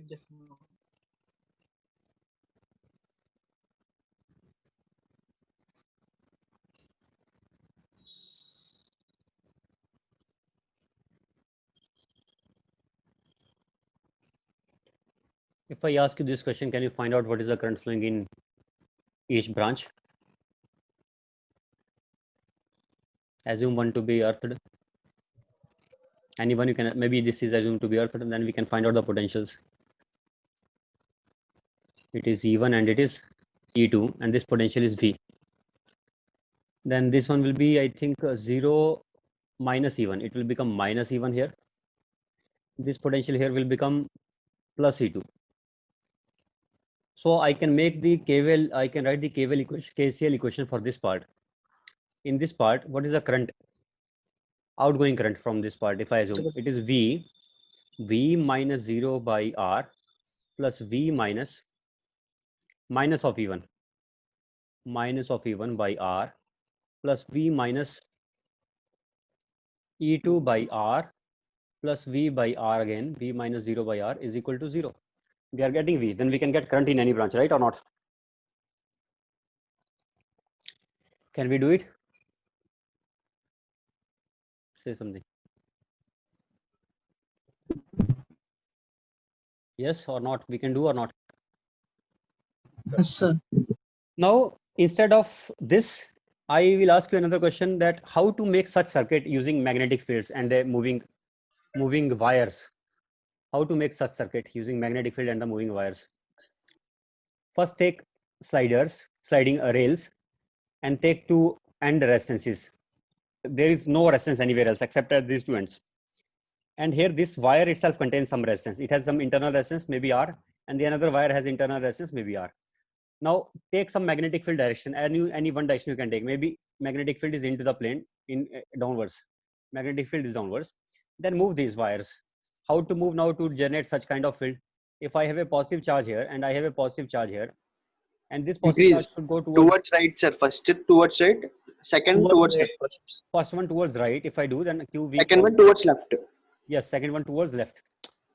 Just now. If I ask you this question, can you find out what is the current flowing in each branch? Assume one to be earthed. Anyone you can, maybe this is assumed to be earthed, and then we can find out the potentials. It is E1 and it is E2, and this potential is V. Then this one will be, I think, 0 minus E1. It will become minus E1 here. This potential here will become plus E2. So I can make the KVL, I can write the KVL equation, KCL equation for this part. In this part, what is the current? Outgoing current from this part, if I assume it is V minus 0 by R plus V minus of E1 by R plus V minus E2 by R plus V by R again, V minus 0 by R is equal to 0. We are getting V, then we can get current in any branch, right or not? Can we do it? Say something. Yes or not? We can do or not? Yes, sir. Now, instead of this, I will ask you another question, that how to make such circuit using magnetic fields and the moving wires. How to make such circuit using magnetic field and the moving wires. First, take sliding rails, and take two end resistances. There is no resistance anywhere else except at these two ends. And here this wire itself contains some resistance. It has some internal resistance, maybe R, and the another wire has internal resistance, maybe R. Now take some magnetic field direction, any one direction you can take. Maybe magnetic field is into the plane, in downwards. Magnetic field is downwards. Then move these wires. How to move now to generate such kind of field? If I have a positive charge here and I have a positive charge here, and this positive charge should go towards right, sir. First towards right, second towards left. First one towards right. If I do, then QV. Second one towards left. Yes, second one towards left.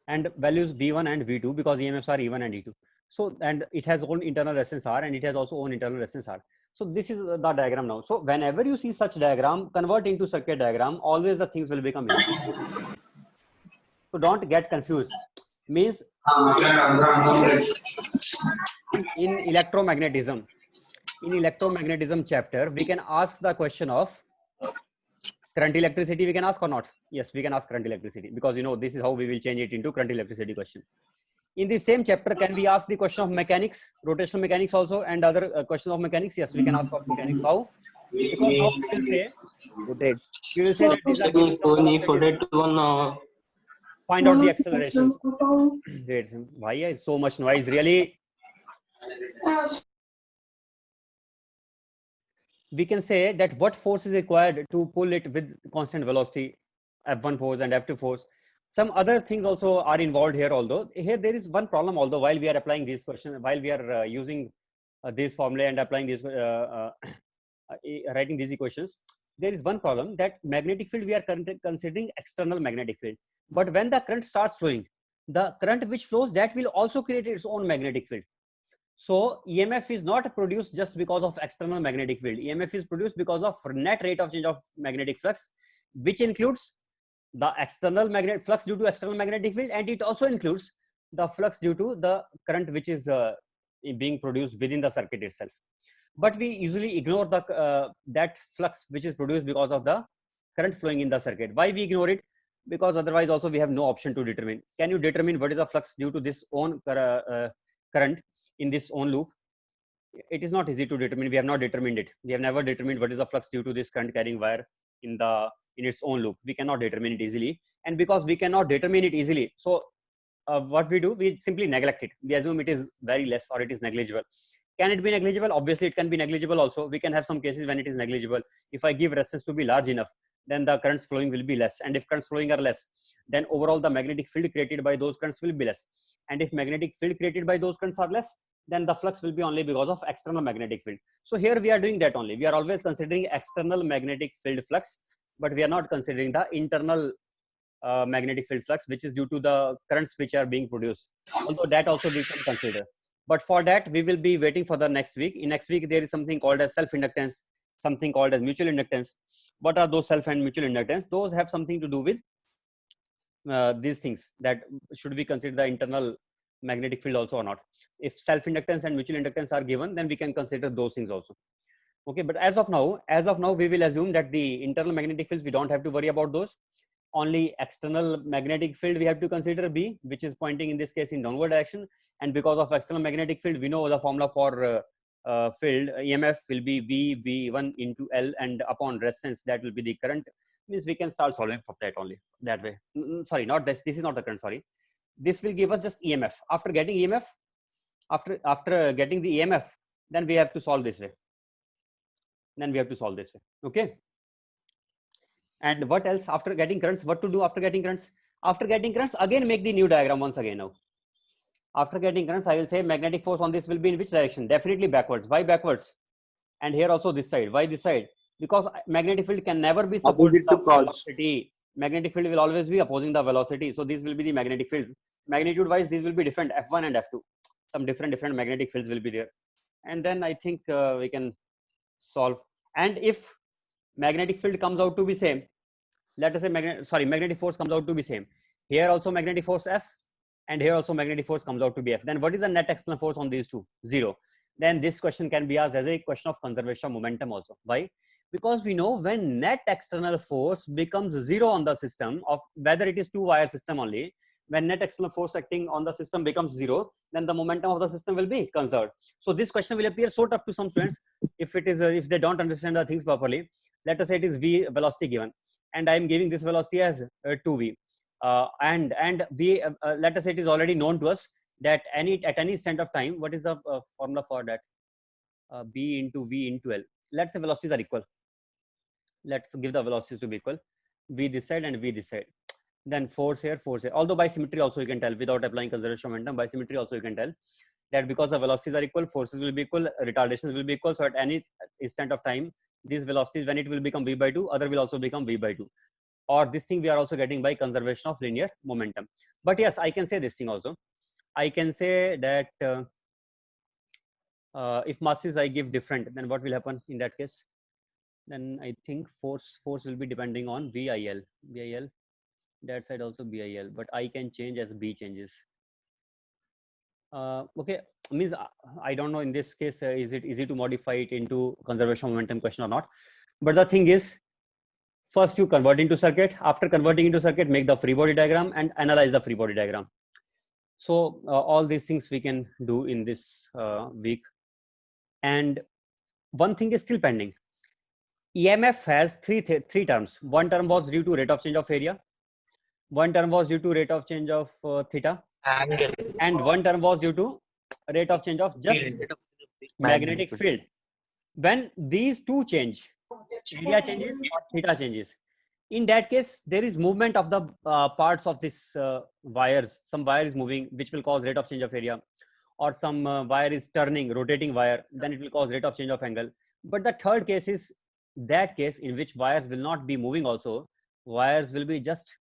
And values V1 and V2 because EMFs are E1 and E2. So, and it has own internal resistance R, and it has also own internal resistance R. So this is the diagram now. So whenever you see such diagram, convert into circuit diagram, always the things will become easy. So don't get confused. Means in electromagnetism chapter, we can ask the question of current electricity. We can ask or not? Yes, we can ask current electricity, because you know this is how we will change it into current electricity question. In the same chapter, can we ask the question of mechanics, rotational mechanics also, and other questions of mechanics? Yes, we can ask of mechanics. How? Because how we will say that these are find out the accelerations. Why is so much noise? Really? We can say that what force is required to pull it with constant velocity, F1 force and F2 force. Some other things also are involved here, although here there is one problem, although while we are applying these questions, while we are using this formula and applying this, writing these equations, there is one problem, that magnetic field we are considering external magnetic field. But when the current starts flowing, the current which flows, that will also create its own magnetic field. So EMF is not produced just because of external magnetic field. EMF is produced because of net rate of change of magnetic flux, which includes the external magnetic flux due to external magnetic field, and it also includes the flux due to the current which is being produced within the circuit itself. But we usually ignore the that flux which is produced because of the current flowing in the circuit. Why we ignore it? Because otherwise also we have no option to determine. Can you determine what is the flux due to this own current in this own loop? It is not easy to determine. We have not determined it. We have never determined what is the flux due to this current carrying wire in its own loop. We cannot determine it easily, and because we cannot determine it easily, so what we do, we simply neglect it. We assume it is very less or it is negligible. Can it be negligible? Obviously, it can be negligible also. We can have some cases when it is negligible. If I give resistance to be large enough, then the currents flowing will be less. And if currents flowing are less, then overall the magnetic field created by those currents will be less. And if magnetic field created by those currents are less, then the flux will be only because of external magnetic field. So here we are doing that only. We are always considering external magnetic field flux, but we are not considering the internal magnetic field flux, which is due to the currents which are being produced. Although that also we can consider. But for that, we will be waiting for the next week. In next week, there is something called as self-inductance, something called as mutual inductance. What are those self and mutual inductance? Those have something to do with these things, that should we consider the internal magnetic field also or not. If self-inductance and mutual inductance are given, then we can consider those things also. Okay, but as of now, we will assume that the internal magnetic fields, we don't have to worry about those. Only external magnetic field we have to consider B, which is pointing in this case in downward direction. And because of external magnetic field, we know the formula for field EMF will be V1 into L, and upon resistance that will be the current. Means we can start solving for that only that way. Sorry, not this. This is not the current. Sorry, this will give us just EMF. After getting EMF, after getting the EMF, then we have to solve this way. Okay. And what else after getting currents? What to do after getting currents? After getting currents, again make the new diagram once again now. After getting currents, I will say magnetic force on this will be in which direction? Definitely backwards. Why backwards? And here also this side. Why this side? Because magnetic field can never be supporting the velocity. Magnetic field will always be opposing the velocity. So this will be the magnetic field. Magnitude wise, these will be different, F1 and F2. Some different magnetic fields will be there. And then I think we can solve. And if magnetic field comes out to be same, let us say magnetic force comes out to be same. Here also magnetic force F, and here also magnetic force comes out to be F. Then what is the net external force on these two? 0. Then this question can be asked as a question of conservation of momentum also. Why? Because we know when net external force becomes 0 on the system, of whether it is two-wire system only, when net external force acting on the system becomes 0, then the momentum of the system will be conserved. So this question will appear so tough to some students if it is if they don't understand the things properly. Let us say it is v velocity given, and I am giving this velocity as 2v, and v let us say it is already known to us that at any instant of time, what is the formula for that? B into v into L. Let's say velocities are equal. Let's give the velocities to be equal. V this side and v this side. Then force here, force here. Although by symmetry also you can tell, without applying conservation of momentum, by symmetry also you can tell that because the velocities are equal, forces will be equal, retardations will be equal. So at any instant of time, these velocities, when it will become v by 2, other will also become v by 2. Or this thing we are also getting by conservation of linear momentum. But yes, I can say this thing also. I can say that if masses I give different, then what will happen in that case? Then I think force will be depending on VIL. That side also BIL, but I can change as B changes. Okay, means I don't know in this case, is it easy to modify it into conservation of momentum question or not? But the thing is, first you convert into circuit. After converting into circuit, make the free body diagram and analyze the free body diagram. So all these things we can do in this week. And one thing is still pending. EMF has three terms. One term was due to rate of change of area. One term was due to rate of change of theta, and one term was due to rate of change of just magnetic field. When these two change, area changes or theta changes, in that case there is movement of the parts of this wires. Some wire is moving, which will cause rate of change of area, or some wire is turning, rotating wire, then it will cause rate of change of angle. But the third case is that case in which wires will not be moving also. Wires will be just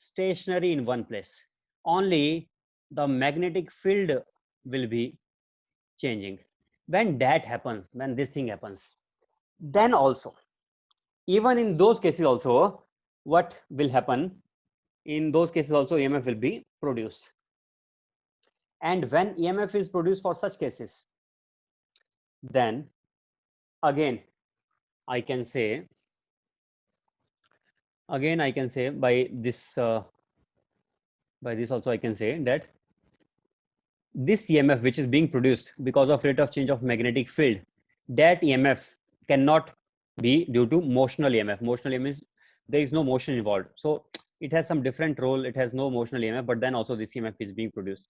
stationary in one place. Only the magnetic field will be changing. When that happens, when this thing happens, then also, even in those cases also, what will happen? In those cases also, EMF will be produced. And when EMF is produced for such cases, then again I can say by this also I can say that this EMF which is being produced because of rate of change of magnetic field, that EMF cannot be due to motional EMF. Motional EMF is there is no motion involved, so it has some different role. It has no motional EMF, but then also this EMF is being produced.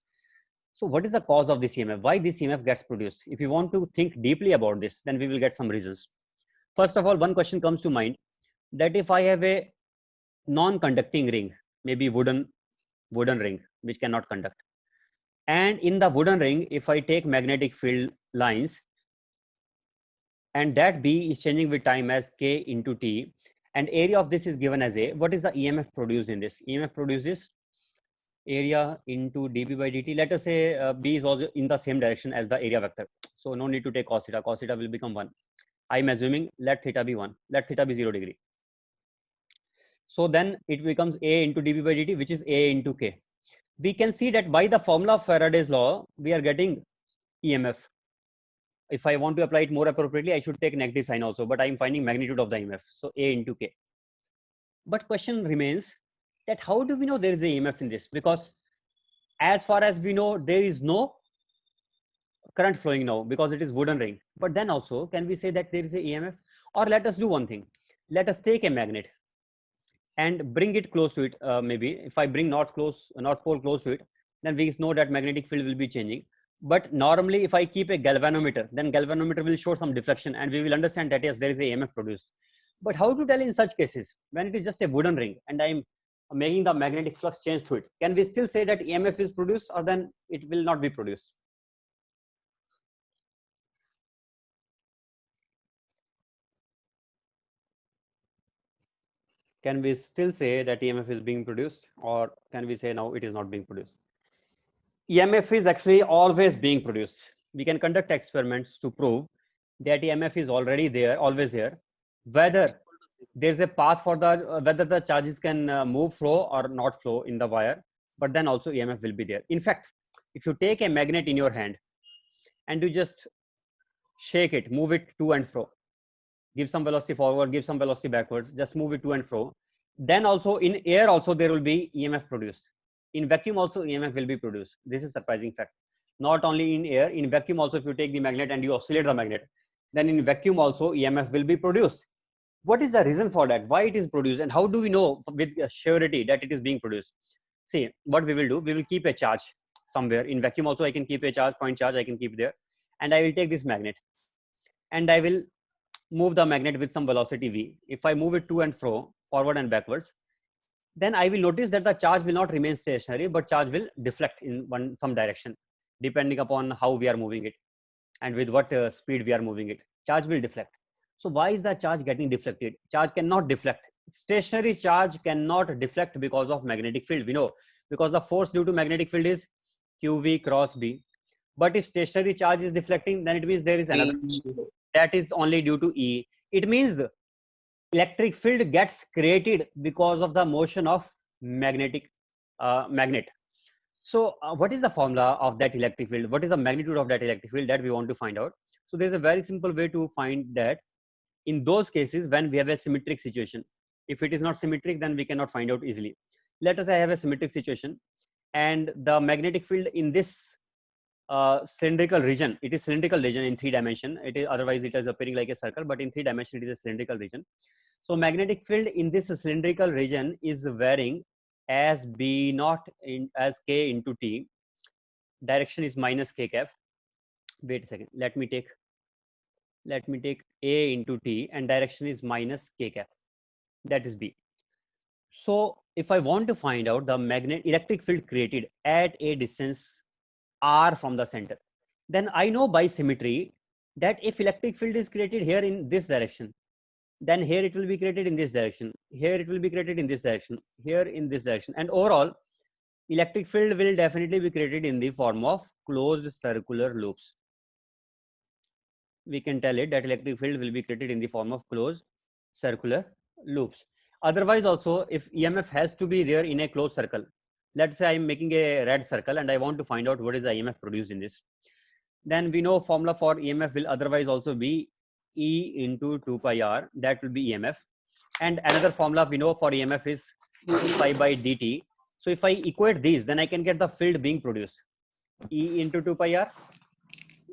So what is the cause of this EMF? Why this EMF gets produced? If you want to think deeply about this, then we will get some reasons. First of all, one question comes to mind, that if I have a non-conducting ring, maybe wooden ring which cannot conduct, and in the wooden ring, if I take magnetic field lines, and that B is changing with time as K into T, and area of this is given as A, what is the EMF produced in this? EMF produces area into dB by dt. Let us say B is also in the same direction as the area vector. So no need to take cos theta. Cos theta will become 1. I'm assuming let theta be 1. Let theta be 0 degree. So then it becomes A into dB by dt, which is A into K. We can see that by the formula of Faraday's law, we are getting EMF. If I want to apply it more appropriately, I should take negative sign also, but I'm finding magnitude of the EMF. So A into K. But question remains that how do we know there is a EMF in this? Because as far as we know, there is no current flowing now because it is wooden ring. But then also, can we say that there is a EMF? Or let us do one thing. Let us take a magnet and bring it close to it. Maybe if I bring North Pole close to it, then we know that magnetic field will be changing. But normally, if I keep a galvanometer, then galvanometer will show some deflection, and we will understand that yes, there is a EMF produced. But how to tell in such cases when it is just a wooden ring and I'm making the magnetic flux change through it? Can we still say that EMF is produced, or then it will not be produced? Can we still say that EMF is being produced, or can we say now it is not being produced? EMF is actually always being produced. We can conduct experiments to prove that EMF is already there, always there. Whether there's a path for the, whether the charges can move, flow or not flow in the wire, but then also EMF will be there. In fact, if you take a magnet in your hand and you just shake it, move it to and fro, give some velocity forward, give some velocity backwards, just move it to and fro, then also in air also there will be EMF produced. In vacuum also EMF will be produced. This is surprising fact. Not only in air, in vacuum also, if you take the magnet and you oscillate the magnet, then in vacuum also EMF will be produced. What is the reason for that? Why it is produced, and how do we know with surety that it is being produced? See, what we will do, we will keep a charge somewhere. In vacuum also I can keep a charge, point charge I can keep there, and I will take this magnet and I will move the magnet with some velocity v. If I move it to and fro, forward and backwards, then I will notice that the charge will not remain stationary, but charge will deflect in some direction, depending upon how we are moving it and with what speed we are moving it. Charge will deflect. So why is the charge getting deflected? Charge cannot deflect. Stationary charge cannot deflect because of magnetic field. We know, because the force due to magnetic field is QV cross B. But if stationary charge is deflecting, then it means there is another. That is only due to E. It means the electric field gets created because of the motion of magnet. So what is the formula of that electric field? What is the magnitude of that electric field? That we want to find out. So there's a very simple way to find that. In those cases when we have a symmetric situation, if it is not symmetric, then we cannot find out easily. Let us say I have a symmetric situation and the magnetic field in this cylindrical region, it is cylindrical region in 3 dimension. It is, otherwise it is appearing like a circle, but in 3 dimension it is a cylindrical region. So magnetic field in this cylindrical region is varying as B naught as K into T. Direction is minus K cap. Wait a second. Let me take A into T, and direction is minus K cap. That is B. So if I want to find out the electric field created at a distance R from the center, then I know by symmetry that if electric field is created here in this direction, then here it will be created in this direction, here it will be created in this direction, here in this direction, and overall electric field will definitely be created in the form of closed circular loops. We can tell it that electric field will be created in the form of closed circular loops. Otherwise also, if EMF has to be there in a closed circle, let's say I'm making a red circle and I want to find out what is the EMF produced in this, then we know formula for EMF will otherwise also be E into 2 pi R. That will be EMF. And another formula we know for EMF is pi by dt. So if I equate these, then I can get the field being produced. E into 2 pi R.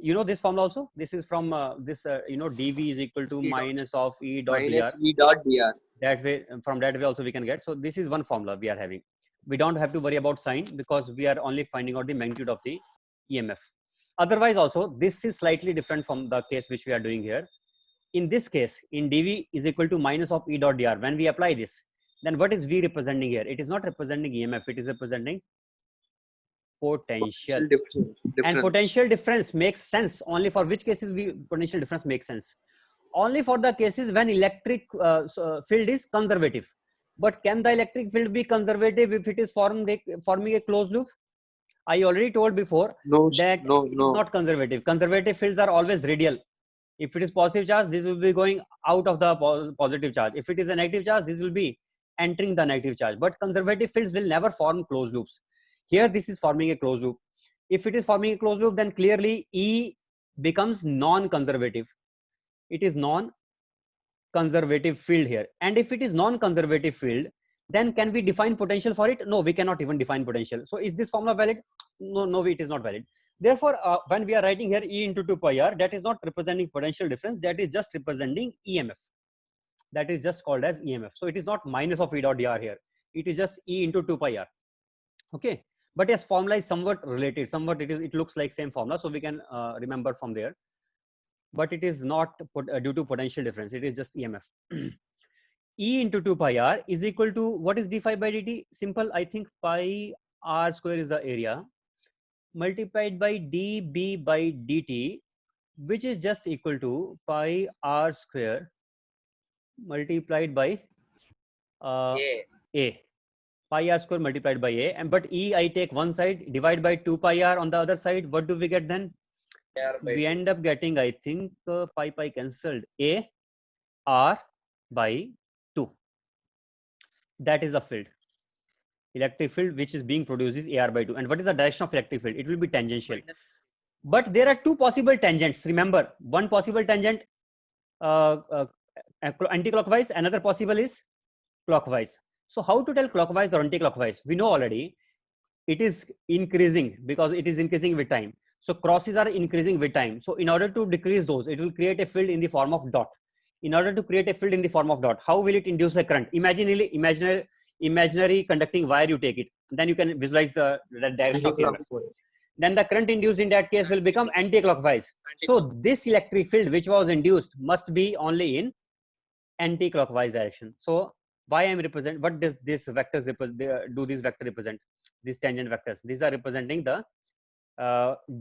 You know this formula also? This is from dV is equal to minus of E dot minus dr. E dot dr. That way, from that way also we can get. So this is one formula we are having. We don't have to worry about sign because we are only finding out the magnitude of the EMF. Otherwise also, this is slightly different from the case which we are doing here. In this case, in dV is equal to minus of E dot dr, when we apply this, then what is V representing here? It is not representing EMF, it is representing potential. And potential difference makes sense only for which cases potential difference makes sense? Only for the cases when electric field is conservative. But can the electric field be conservative if it is forming a closed loop? I already told before that it is not conservative. Conservative fields are always radial. If it is positive charge, this will be going out of the positive charge. If it is a negative charge, this will be entering the negative charge. But conservative fields will never form closed loops. Here, this is forming a closed loop. If it is forming a closed loop, then clearly E becomes non-conservative. It is non-conservative field here. And if it is non-conservative field, then can we define potential for it? No, we cannot even define potential. So is this formula valid? No, it is not valid. Therefore, when we are writing here E into 2 pi r, that is not representing potential difference. That is just representing EMF. That is just called as EMF. So it is not minus of E dot dr here. It is just E into 2 pi r. Okay. But yes, formula is somewhat related. Somewhat it looks like same formula. So we can remember from there. But it is not due to potential difference. It is just EMF. E into 2 pi r is equal to, what is d phi by dt? Simple, I think pi r square is the area, multiplied by dB by dt, which is just equal to pi r square multiplied by a. Pi r square multiplied by a. And but E, I take one side, divide by 2 pi r on the other side. What do we get then? We end up getting, I think, pi cancelled, a r by 2. That is a field. Electric field which is being produced is AR by 2. And what is the direction of electric field? It will be tangential. But there are two possible tangents. Remember, one possible tangent anti-clockwise, another possible is clockwise. So how to tell clockwise or anti-clockwise? We know already it is increasing because it is increasing with time. So crosses are increasing with time. So in order to decrease those, it will create a field in the form of dot. In order to create a field in the form of dot, how will it induce a current? Imaginary conducting wire, you take it. Then you can visualize the direction of EMF. Then the current induced in that case will become anti-clockwise. So this electric field which was induced must be only in anti-clockwise direction. So why I am represent, what does this vectors do these vector represent? These tangent vectors. These are representing the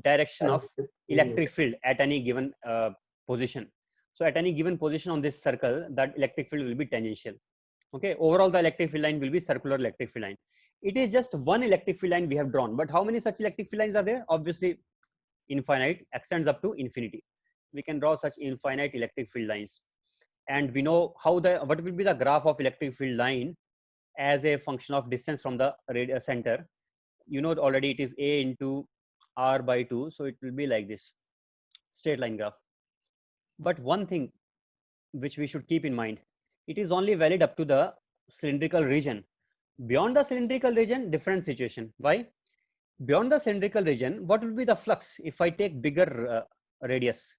direction of electric field at any given position. So at any given position on this circle, that electric field will be tangential. Okay, overall the electric field line will be circular electric field line. It is just one electric field line we have drawn, but how many such electric field lines are there? Obviously infinite, extends up to infinity. We can draw such infinite electric field lines. And we know how what will be the graph of electric field line as a function of distance from the center. You know already it is A into R by 2. So it will be like this straight line graph. But one thing which we should keep in mind, it is only valid up to the cylindrical region. Beyond the cylindrical region, different situation. Why? Beyond the cylindrical region, what will be the flux if I take bigger radius?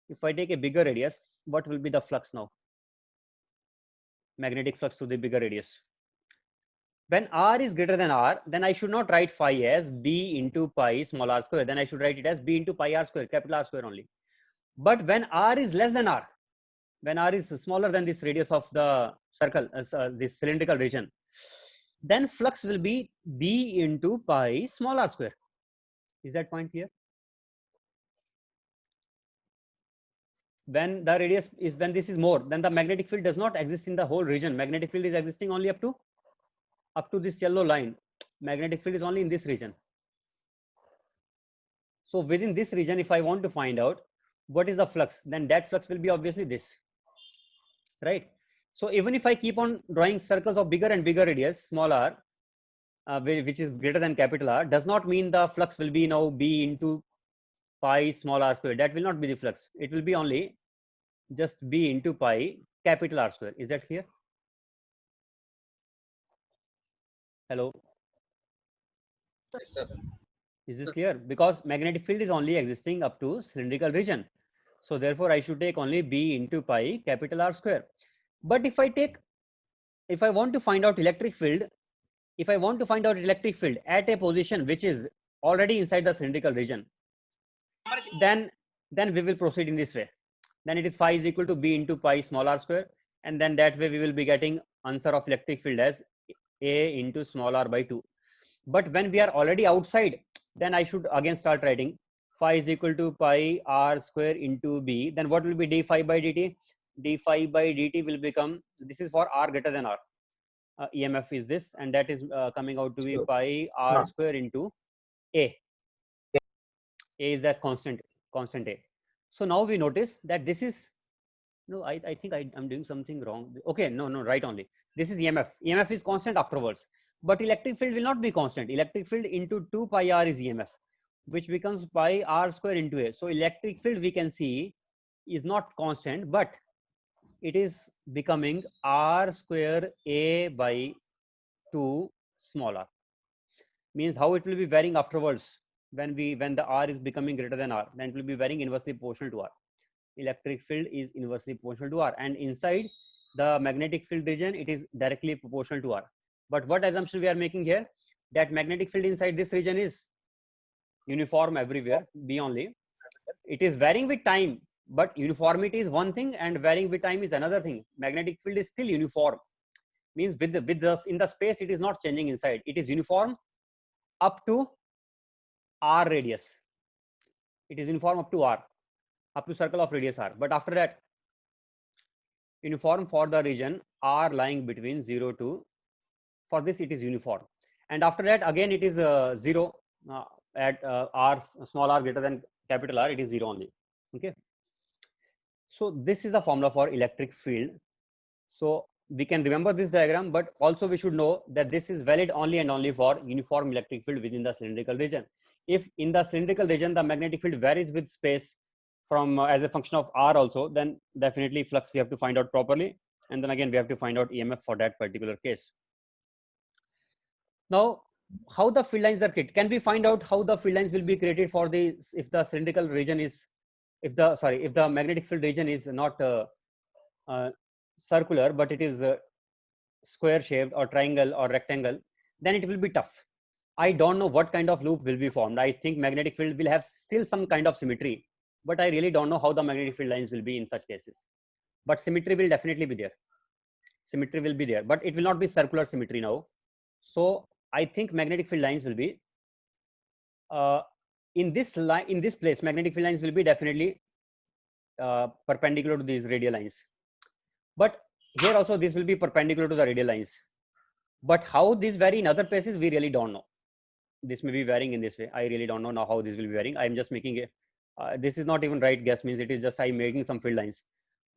If I take a bigger radius, what will be the flux now? Magnetic flux to the bigger radius. When R is greater than R, then I should not write phi as B into pi small r square. Then I should write it as B into pi r square, capital R square only. But when R is less than R, when R is smaller than this radius of the circle, this cylindrical region, then flux will be B into pi small r square. Is that point clear? When the radius is, when this is more, then the magnetic field does not exist in the whole region. Magnetic field is existing only up to this yellow line. Magnetic field is only in this region. So within this region, if I want to find out what is the flux, then that flux will be obviously this, right? So even if I keep on drawing circles of bigger and bigger radius, small r, which is greater than capital R, does not mean the flux will be now B into pi small r square. That will not be the flux. It will be only just B into pi capital R square. Is that clear? Hello? Yes, sir. Is this clear? Because magnetic field is only existing up to cylindrical region. So therefore I should take only B into pi capital R square. But if I want to find out electric field, at a position which is already inside the cylindrical region, then we will proceed in this way. Then it is phi is equal to b into pi small r square, and then that way we will be getting answer of electric field as A into small r by 2. But when we are already outside, then I should again start writing phi is equal to pi r square into b. Then what will be d phi by dt? D phi by dt will become, this is for r greater than r. EMF is this, and that is coming out to be pi r square into A. A is that constant A. So now we notice that this is, no, I think I'm doing something wrong. Okay, no, right only. This is EMF. EMF is constant afterwards, but electric field will not be constant. Electric field into 2 pi r is EMF, which becomes pi r square into A. So electric field we can see is not constant, but it is becoming r square A by 2 small r. Means how it will be varying afterwards when the r is becoming greater than r, then it will be varying inversely proportional to r. Electric field is inversely proportional to r, and inside the magnetic field region it is directly proportional to r. But what assumption we are making here, that magnetic field inside this region is uniform everywhere, B only. It is varying with time, but uniformity is one thing and varying with time is another thing. Magnetic field is still uniform, means with the in the space it is not changing inside. It is uniform up to r radius. It is uniform up to r, up to circle of radius r. But after that, uniform for the region r lying between 0 to, for this it is uniform. And after that again it is 0 at r, small r greater than capital R, it is 0 only. Okay. So this is the formula for electric field. So we can remember this diagram, but also we should know that this is valid only and only for uniform electric field within the cylindrical region. If in the cylindrical region the magnetic field varies with space from as a function of r also, then definitely flux we have to find out properly, and then again we have to find out EMF for that particular case. Now, how the field lines are created? Can we find out how the field lines will be created for the, if the cylindrical region is, if the magnetic field region is not circular, but it is square shaped or triangle or rectangle, then it will be tough. I don't know what kind of loop will be formed. I think magnetic field will have still some kind of symmetry, but I really don't know how the magnetic field lines will be in such cases. But symmetry will definitely be there. Symmetry will be there, but it will not be circular symmetry now. So I think magnetic field lines will be in this line, in this place, magnetic field lines will be definitely perpendicular to these radial lines. But here also this will be perpendicular to the radial lines. But how these vary in other places, we really don't know. This may be varying in this way. I really don't know now how this will be varying. I'm just making a, this is not even right guess, means it is just I'm making some field lines.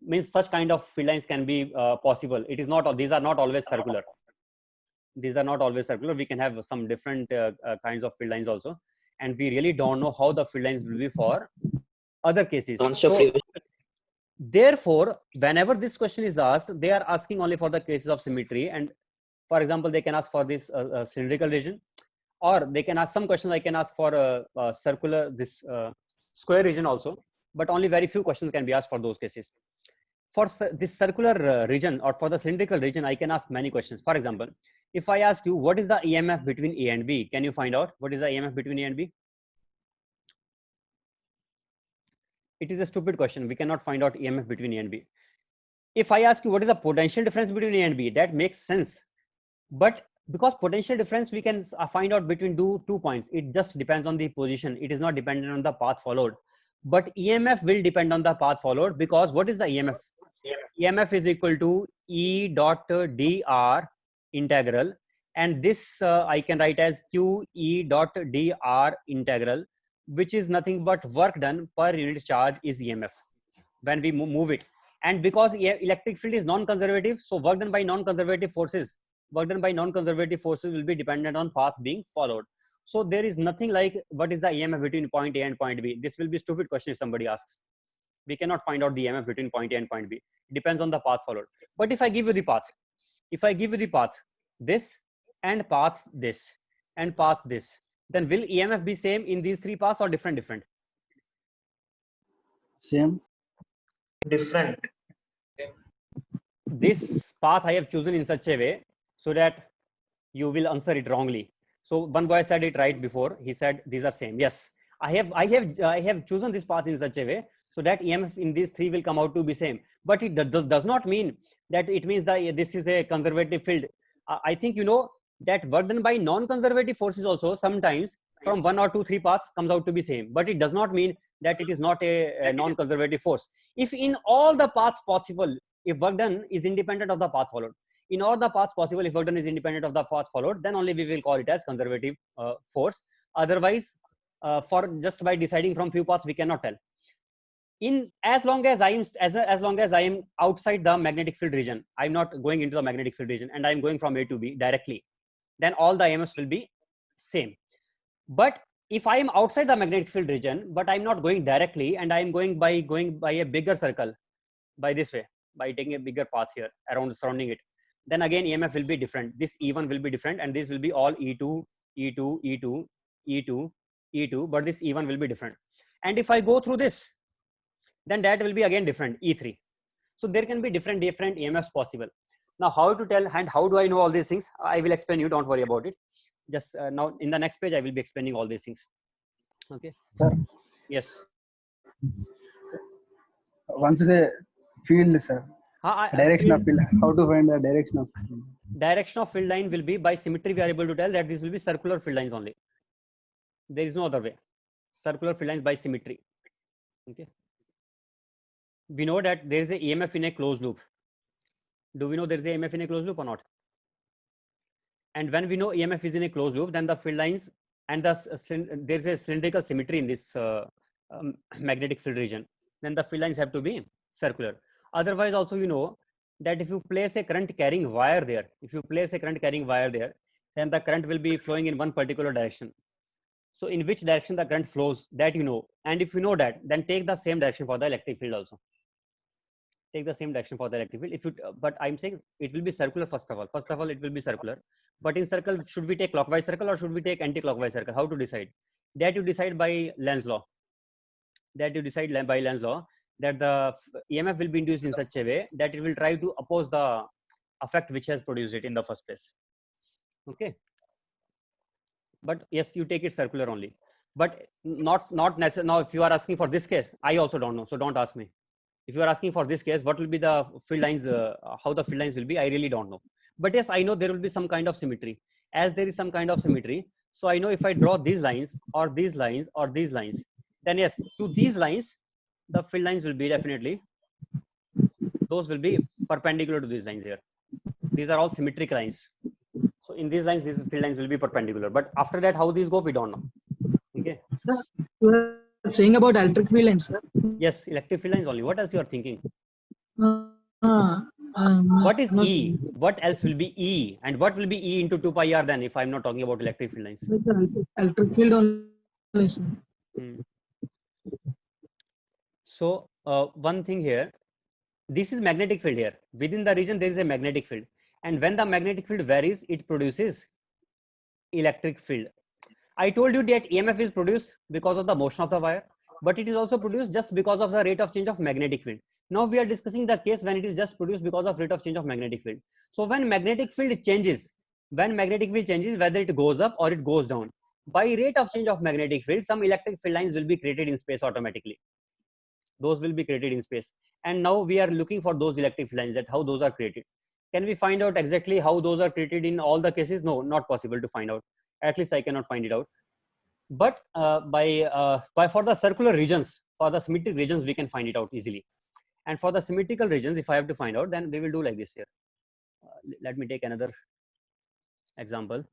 Means such kind of field lines can be possible. It is not, these are not always circular. These are not always circular. We can have some different kinds of field lines also. And we really don't know how the field lines will be for other cases. So, therefore, whenever this question is asked, they are asking only for the cases of symmetry. And for example, they can ask for this cylindrical region, or they can ask some questions. I can ask for a circular, this square region also, but only very few questions can be asked for those cases. For this circular region or for the cylindrical region, I can ask many questions. For example, if I ask you, what is the EMF between A and B? Can you find out what is the EMF between A and B? It is a stupid question. We cannot find out EMF between A and B. If I ask you, what is the potential difference between A and B? That makes sense. But because potential difference, we can find out between two points. It just depends on the position. It is not dependent on the path followed. But EMF will depend on the path followed, because what is the EMF? EMF is equal to E dot dr integral, and this I can write as Q E dot dr integral, which is nothing but work done per unit charge is EMF when we move it. And because electric field is non-conservative, so work done by non-conservative forces will be dependent on path being followed. So there is nothing like what is the EMF between point A and point B. This will be a stupid question if somebody asks. We cannot find out the EMF between point A and point B. It depends on the path followed. But if I give you the path, this and path this and path this, then will EMF be same in these three paths or different? Same. Different. This path I have chosen in such a way so that you will answer it wrongly. So one boy said it right before. He said these are same. Yes, I have chosen this path in such a way so that EMF in these three will come out to be same. But it does not mean that it means that this is a conservative field. I think you know that work done by non-conservative forces also sometimes from 1 or 2, 3 paths comes out to be same. But it does not mean that it is not a non-conservative force. If in all the paths possible, if work done is independent of the path followed, in all the paths possible, if work done is independent of the path followed, then only we will call it as conservative force. Otherwise, for just by deciding from few paths, we cannot tell. In as long as I am outside the magnetic field region, I'm not going into the magnetic field region, and I'm going from A to B directly, then all the EMFs will be same. But if I am outside the magnetic field region, but I'm not going directly, and I'm going by a bigger circle, by this way, by taking a bigger path here around surrounding it, then again EMF will be different. This E1 will be different, and this will be all E2, E2, E2, E2, E2, but this E1 will be different. And if I go through this, then that will be again different, E3. So there can be different EMFs possible. Now how to tell and how do I know all these things? I will explain you, don't worry about it. Just now in the next page, I will be explaining all these things. Okay. Sir, Yes. once is a field, sir. Direction of field. How to find the direction of field? Direction of field line will be by symmetry. We are able to tell that this will be circular field lines only. There is no other way. Circular field lines by symmetry. Okay. We know that there is a EMF in a closed loop. Do we know there is a EMF in a closed loop or not? And when we know EMF is in a closed loop, then the field lines and there is a cylindrical symmetry in this magnetic field region. Then the field lines have to be circular. Otherwise, also you know that if you place a current carrying wire there, then the current will be flowing in one particular direction. So in which direction the current flows, that you know. And if you know that, then take the same direction for the electric field also. Take the same direction for the electric field. If you, but I'm saying it will be circular first of all. First of all, it will be circular. But in circle, should we take clockwise circle or should we take anti-clockwise circle? How to decide? That you decide by Lenz law. That the EMF will be induced in such a way that it will try to oppose the effect which has produced it in the first place. Okay. But yes, you take it circular only. But not necessarily. Now, if you are asking for this case, I also don't know. So don't ask me. If you are asking for this case, what will be the field lines, how the field lines will be, I really don't know. But yes, I know there will be some kind of symmetry. As there is some kind of symmetry, so I know if I draw these lines or these lines or these lines, then yes, to these lines, the field lines will be definitely, those will be perpendicular to these lines here. These are all symmetric lines. So in these lines, these field lines will be perpendicular. But after that, how these go, we don't know. Okay. Sir, you are saying about electric field lines, sir? Yes, electric field lines only. What else you are thinking? What is E? What else will be E? And what will be E into 2 pi r then if I'm not talking about electric field lines? Electric field only, sir. So one thing here, this is magnetic field here. Within the region, there is a magnetic field. And when the magnetic field varies, it produces electric field. I told you that EMF is produced because of the motion of the wire, but it is also produced just because of the rate of change of magnetic field. Now we are discussing the case when it is just produced because of rate of change of magnetic field. So when magnetic field changes, whether it goes up or it goes down, by rate of change of magnetic field, some electric field lines will be created in space automatically. Those will be created in space. And now we are looking for those electric field lines, that how those are created. Can we find out exactly how those are created in all the cases? No, not possible to find out. At least I cannot find it out. But for the circular regions, for the symmetric regions, we can find it out easily. And for the symmetrical regions, if I have to find out, then we will do like this here. Let me take another example.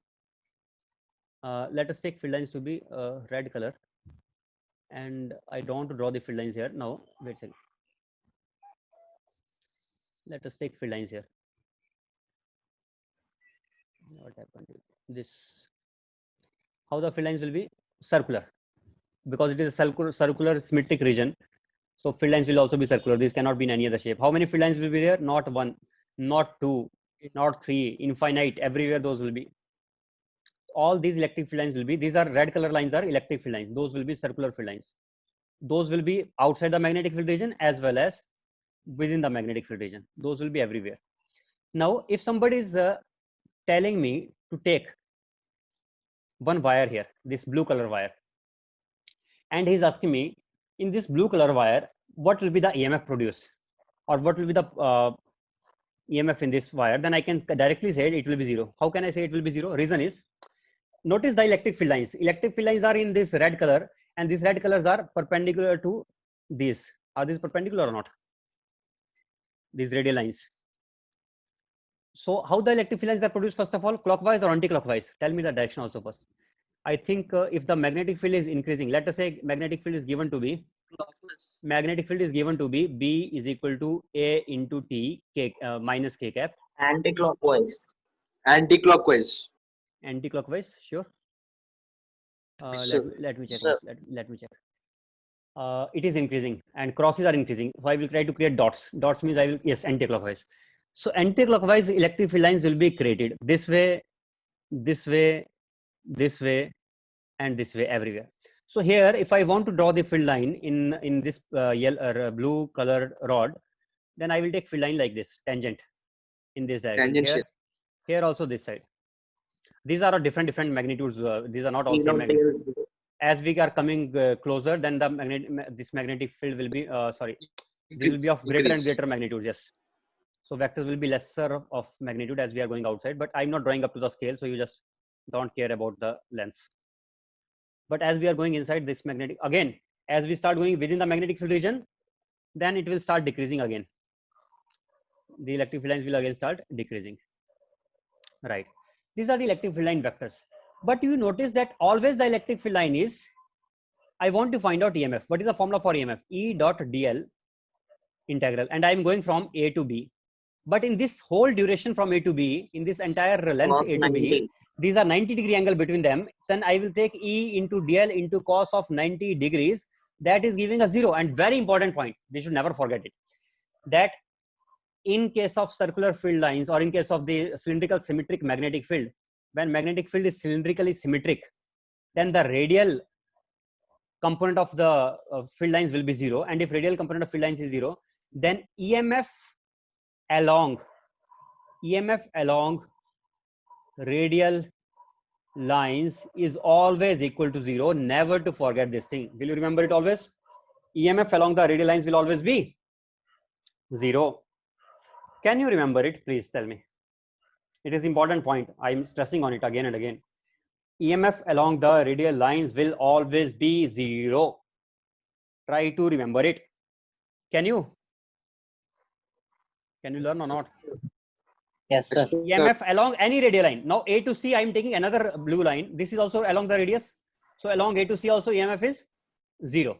Let us take field lines to be red color. And I don't want to draw the field lines here. Now, wait a second. Let us take field lines here. What happened? This. How the field lines will be? Circular. Because it is a circular symmetric region. So field lines will also be circular. These cannot be in any other shape. How many field lines will be there? Not one, not two, not three, infinite. Everywhere those will be. All these electric field lines will be, these are red color lines are electric field lines. Those will be circular field lines. Those will be outside the magnetic field region as well as within the magnetic field region. Those will be everywhere. Now, if somebody is telling me to take one wire here, this blue color wire, and he's asking me in this blue color wire, what will be the EMF produced, or what will be the EMF in this wire. Then I can directly say it will be 0. How can I say it will be 0? Reason is, notice the electric field lines. Electric field lines are in this red color, and these red colors are perpendicular to these. Are these perpendicular or not? These radial lines. So how the electric field lines are produced, first of all, clockwise or anti-clockwise? Tell me the direction also first. I think if the magnetic field is increasing, let us say magnetic field is given to be, B is equal to A into T, K, minus K cap. Anti-clockwise. Anti-clockwise. Anti-clockwise, sure. Sir. Let me check. Sir. Let me check. It is increasing and crosses are increasing. So I will try to create dots. Dots means I will, yes, anti-clockwise. So anti-clockwise electric field lines will be created this way, this way, this way, and this way, everywhere. So here, if I want to draw the field line in this yellow, blue colored rod, then I will take field line like this, tangent, in this direction. Tangential. Here also this side. These are different magnitudes. These are not all same magnitude. As we are coming closer, then the this magnetic field will be this will be of greater and greater magnitude. Yes. So vectors will be lesser of magnitude as we are going outside. But I'm not drawing up to the scale, so you just don't care about the lengths. But as we are going inside this magnetic, again, as we start going within the magnetic field region, then it will start decreasing again. The electric field lines will again start decreasing. Right. These are the electric field line vectors. But you notice that always the electric field line is, I want to find out EMF. What is the formula for EMF? E dot dl integral. And I'm going from A to B. But in this whole duration from A to B, in this entire length A to B, these are 90-degree angle between them. Then I will take E into dl into cos of 90 degrees. That is giving a 0. And very important point, we should never forget it, that in case of circular field lines or in case of the cylindrical symmetric magnetic field, when magnetic field is cylindrically symmetric, then the radial component of the field lines will be 0. And if radial component of field lines is 0, then EMF along radial lines is always equal to 0. Never to forget this thing. Will you remember it always? EMF along the radial lines will always be 0. Can you remember it? Please tell me. It is important point. I'm stressing on it again and again. EMF along the radial lines will always be 0. Try to remember it. Can you learn or not? Yes, sir. EMF along any radial line. Now A to C, I am taking another blue line. This is also along the radius. So along A to C also EMF is 0.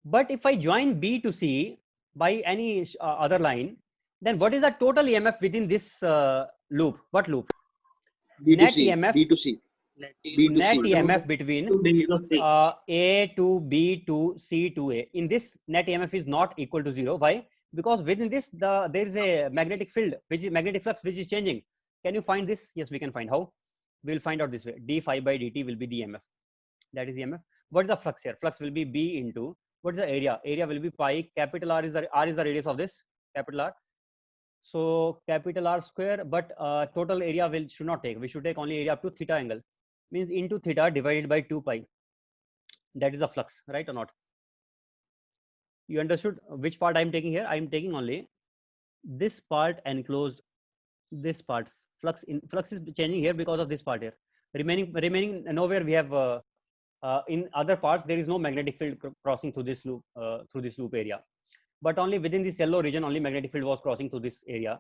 But if I join B to C by any other line, then what is the total EMF within this loop? What loop? B to Net C. EMF. B to C. B to Net C. EMF between A to B to C to A. In this, net EMF is not equal to 0. Why? Because within this, there is a magnetic field, which is magnetic flux, which is changing. Can you find this? Yes, we can find. How? We will find out this way. d phi by dt will be the EMF. That is EMF. What is the flux here? Flux will be B into, what is the area? Area will be pi. Capital R is the radius of this, capital R. So capital R square, but total area should not take. We should take only area up to theta angle. Means into theta divided by 2 pi. That is the flux, right or not? You understood which part I am taking here? I am taking only this part enclosed, this part. Flux is changing here because of this part here. Remaining nowhere we have in other parts there is no magnetic field crossing through this loop area. But only within this yellow region only magnetic field was crossing through this area.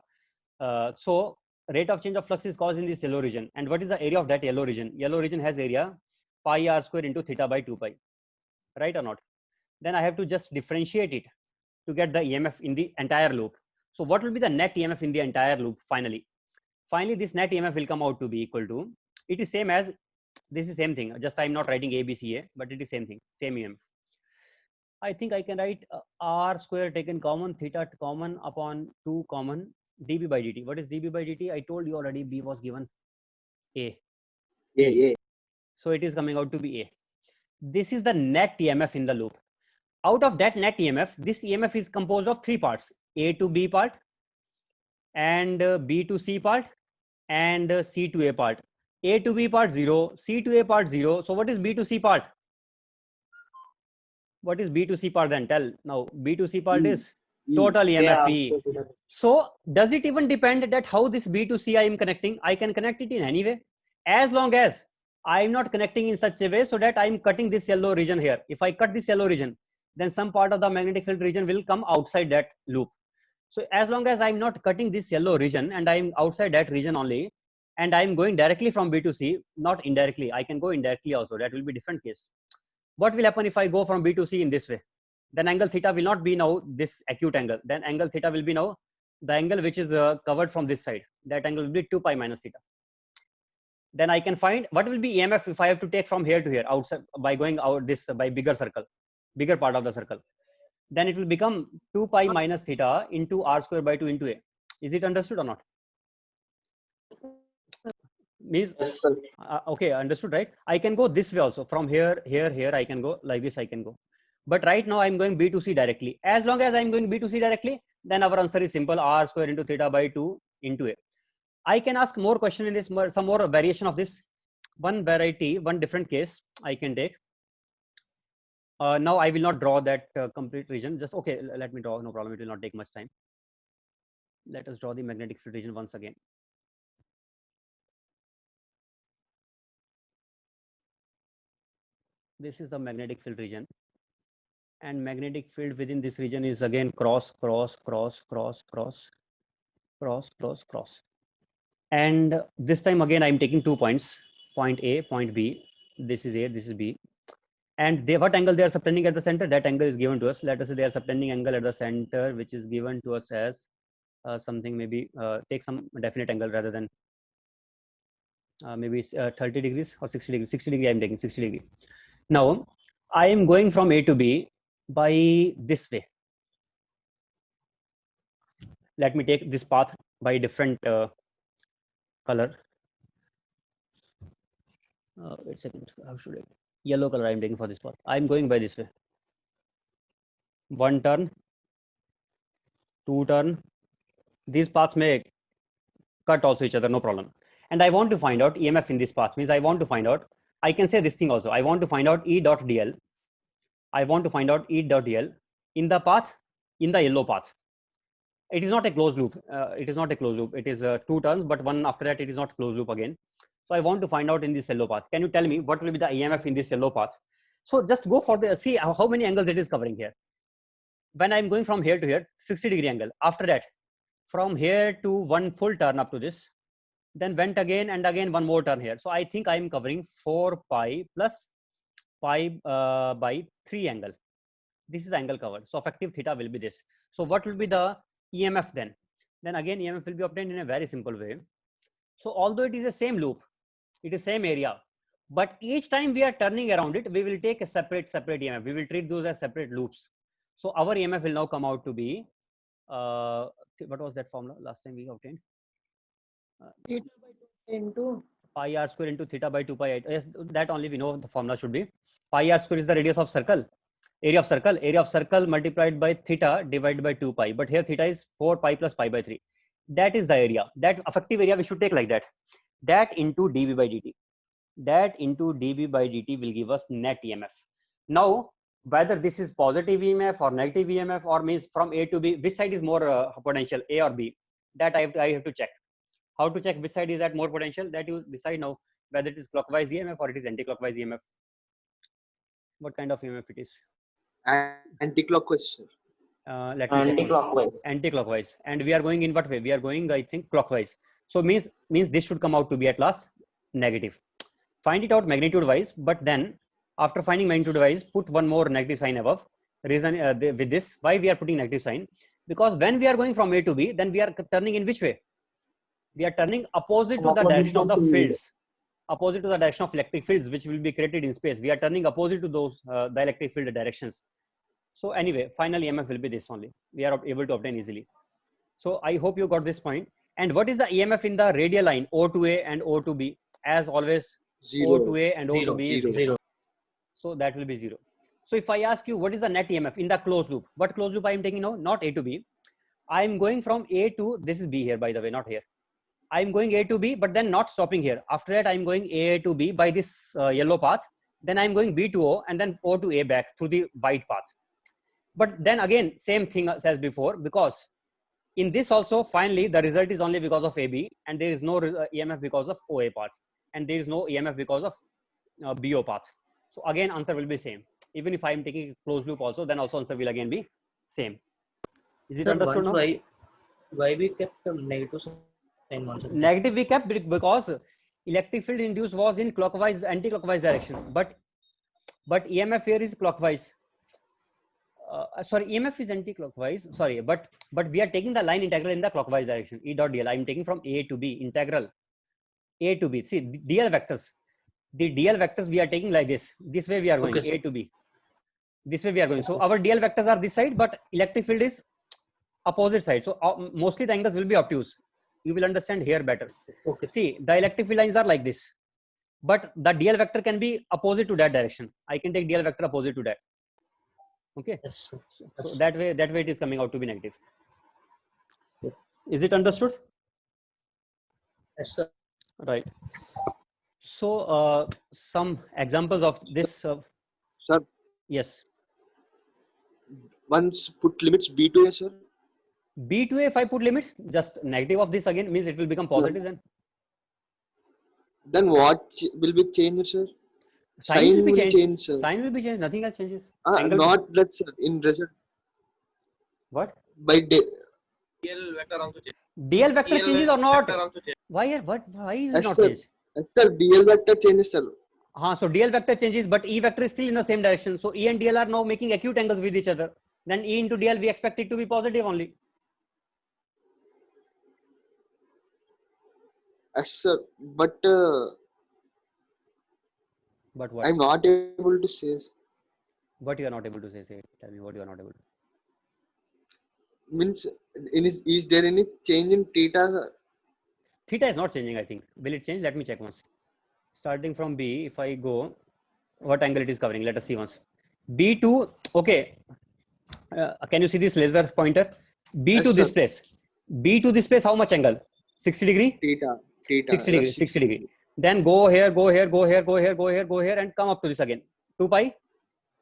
So rate of change of flux is caused in this yellow region. And what is the area of that yellow region? Yellow region has area pi r square into theta by 2 pi, right or not? Then I have to just differentiate it to get the EMF in the entire loop. So what will be the net EMF in the entire loop finally? Finally, this net EMF will come out to be equal to, it is same as, this is same thing, just I'm not writing ABCA, but it is same thing, same EMF. I think I can write r square taken common, theta common upon 2 common dB by dt. What is dB by dt? I told you already, B was given A. A. So it is coming out to be A. This is the net EMF in the loop. Out of that net EMF, this EMF is composed of 3 parts, A to B part, and B to C part, and C to A part. A to B part 0, C to A part 0. So what is B to C part? What is B to C part then? Tell now. B to C part E. is total EMF Yeah. E. So does it even depend that how this B to C I am connecting? I can connect it in any way, as long as I am not connecting in such a way so that I am cutting this yellow region here. If I cut this yellow region, then some part of the magnetic field region will come outside that loop. So as long as I'm not cutting this yellow region and I'm outside that region only, and I'm going directly from B to C, not indirectly, I can go indirectly also. That will be different case. What will happen if I go from B to C in this way? Then angle theta will not be now this acute angle. Then angle theta will be now the angle which is covered from this side. That angle will be 2 pi minus theta. Then I can find what will be EMF if I have to take from here to here outside by going out this by bigger circle, bigger part of the circle. Then it will become 2 pi minus theta into r square by 2 into A. Is it understood or not? Means, Yes, sir. okay, understood, right? I can go this way also. From here, here, I can go like this, I can go. But right now I'm going B to C directly. As long as I'm going B to C directly, then our answer is simple, r square into theta by 2 into A. I can ask more question in this, some more variation of this. One variety, one different case I can take. Now I will not draw that complete region. Just, okay, let me draw, no problem. It will not take much time. Let us draw the magnetic field region once again. This is the magnetic field region. And magnetic field within this region is again cross, cross, cross, cross, cross, cross, cross, cross. And this time again, I'm taking 2 points, point A, point B. This is A, this is B. And they, what angle they are subtending at the center, that angle is given to us. Let us say they are subtending angle at the center, which is given to us as something, maybe take some definite angle rather than maybe 30 degrees or 60 degrees. 60 degree I'm taking, 60 degree. Now, I am going from A to B by this way. Let me take this path by different color. Wait a second, how should I? Yellow color I'm taking for this path. I'm going by this way. 1 turn, 2 turn. These paths may cut also each other, no problem. And I want to find out EMF in this path. Means I want to find out, I can say this thing also. I want to find out E dot dl. I want to find out E dot dl in the path, in the yellow path. It is not a closed loop. It is not a closed loop. It is 2 turns, but one after that it is not closed loop again. So I want to find out in this yellow path. Can you tell me what will be the EMF in this yellow path? So just go for the, see how many angles it is covering here. When I'm going from here to here, 60 degree angle. After that, from here to one full turn up to this, then went again and again one more turn here. So I think I'm covering 4 pi plus pi by 3 angle. This is the angle covered. So effective theta will be this. So what will be the EMF then? Then again EMF will be obtained in a very simple way. So although it is the same loop, it is same area, but each time we are turning around it, we will take a separate EMF. We will treat those as separate loops. So our EMF will now come out to be, what was that formula last time we obtained? Theta by 2 into Pi r square into theta by 2 pi. Yes, that only we know the formula should be. Pi r square is the radius of circle. Area of circle multiplied by theta divided by 2 pi. But here theta is 4 pi plus pi by 3. That is the area. That effective area we should take like that. That into dB by dt. That into dB by dt will give us net EMF. Now, whether this is positive EMF or negative EMF or means from A to B, which side is more potential, A or B? That I have to check. How to check which side is at more potential? That you decide now whether it is clockwise EMF or it is anti-clockwise EMF. What kind of EMF it is? Anti-clockwise, sir. Let me check. Anti-clockwise. Anti-clockwise. And we are going in what way? We are going, I think, clockwise. So means this should come out to be at last negative. Find it out magnitude wise, but then after finding magnitude wise, put one more negative sign above. Reason with this, why we are putting negative sign? Because when we are going from A to B, then we are turning in which way? We are turning opposite to the direction of the fields. Opposite to the direction of electric fields, which will be created in space. We are turning opposite to those the electric field directions. So anyway, final EMF will be this only. We are able to obtain easily. So I hope you got this point. And what is the EMF in the radial line O to A and O to B? As always, Zero. O to A and O to B is 0. So that will be 0. So if I ask you what is the net EMF in the closed loop, what closed loop I am taking now? Not A to B. I am going from A to, this is B here by the way, not here. I'm going A to B, but then not stopping here. After that, I'm going A to B by this yellow path. Then I'm going B to O and then O to A back through the white path. But then again, same thing as before, because in this also, finally, the result is only because of AB, and there is no EMF because of OA path, and there is no EMF because of BO path. So again, answer will be same. Even if I am taking a closed loop also, then also answer will again be same. Is it Sir, understood now? why we kept the negative sign once? Negative we kept because electric field induced was in clockwise, anti-clockwise direction, but EMF here is clockwise. Sorry, EMF is anti-clockwise. Sorry, but we are taking the line integral in the clockwise direction. E dot dl. I am taking from A to B integral A to B. See, dl vectors. The dl vectors we are taking like this. This way we are going, Okay. A to B. This way we are going. So our dl vectors are this side, but electric field is opposite side. So mostly the angles will be obtuse. You will understand here better. Okay. See, the electric field lines are like this, but the dl vector can be opposite to that direction. I can take dl vector opposite to that. Okay. Yes, sir. So that way it is coming out to be negative. Is it understood? Yes, sir. Right. So some examples of this. Sir, Yes. once put limits B to A, sir. B to A, if I put limit, just negative of this again means it will become positive then. Then what will be changed, sir? Sign will be will changed. change, sir. Sign will be changed. Nothing else changes. Angle- Not that, sir. In result, What? by day. DL vector also change. DL vector DL changes or not? vector also change. Why is it Yes, not sir. changed? Yes, sir. DL vector changes, sir. So DL vector changes, but E vector is still in the same direction. So E and DL are now making acute angles with each other. Then E into DL, we expect it to be positive only. Yes, sir. But But what? I'm not able to say. What you are not able to say? Say, tell me what you are not able to. Means, is there any change in theta, sir? Theta is not changing, I think. Will it change? Let me check once. Starting from B, if I go, what angle it is covering? Let us see once. B2, okay. Can you see this laser pointer? B Yes, to this sir. place. B to this place, how much angle? 60 degree? Theta. 60 degree, 60 degree. Then go here, go here, go here, go here, go here, go here, and come up to this again. 2 pi.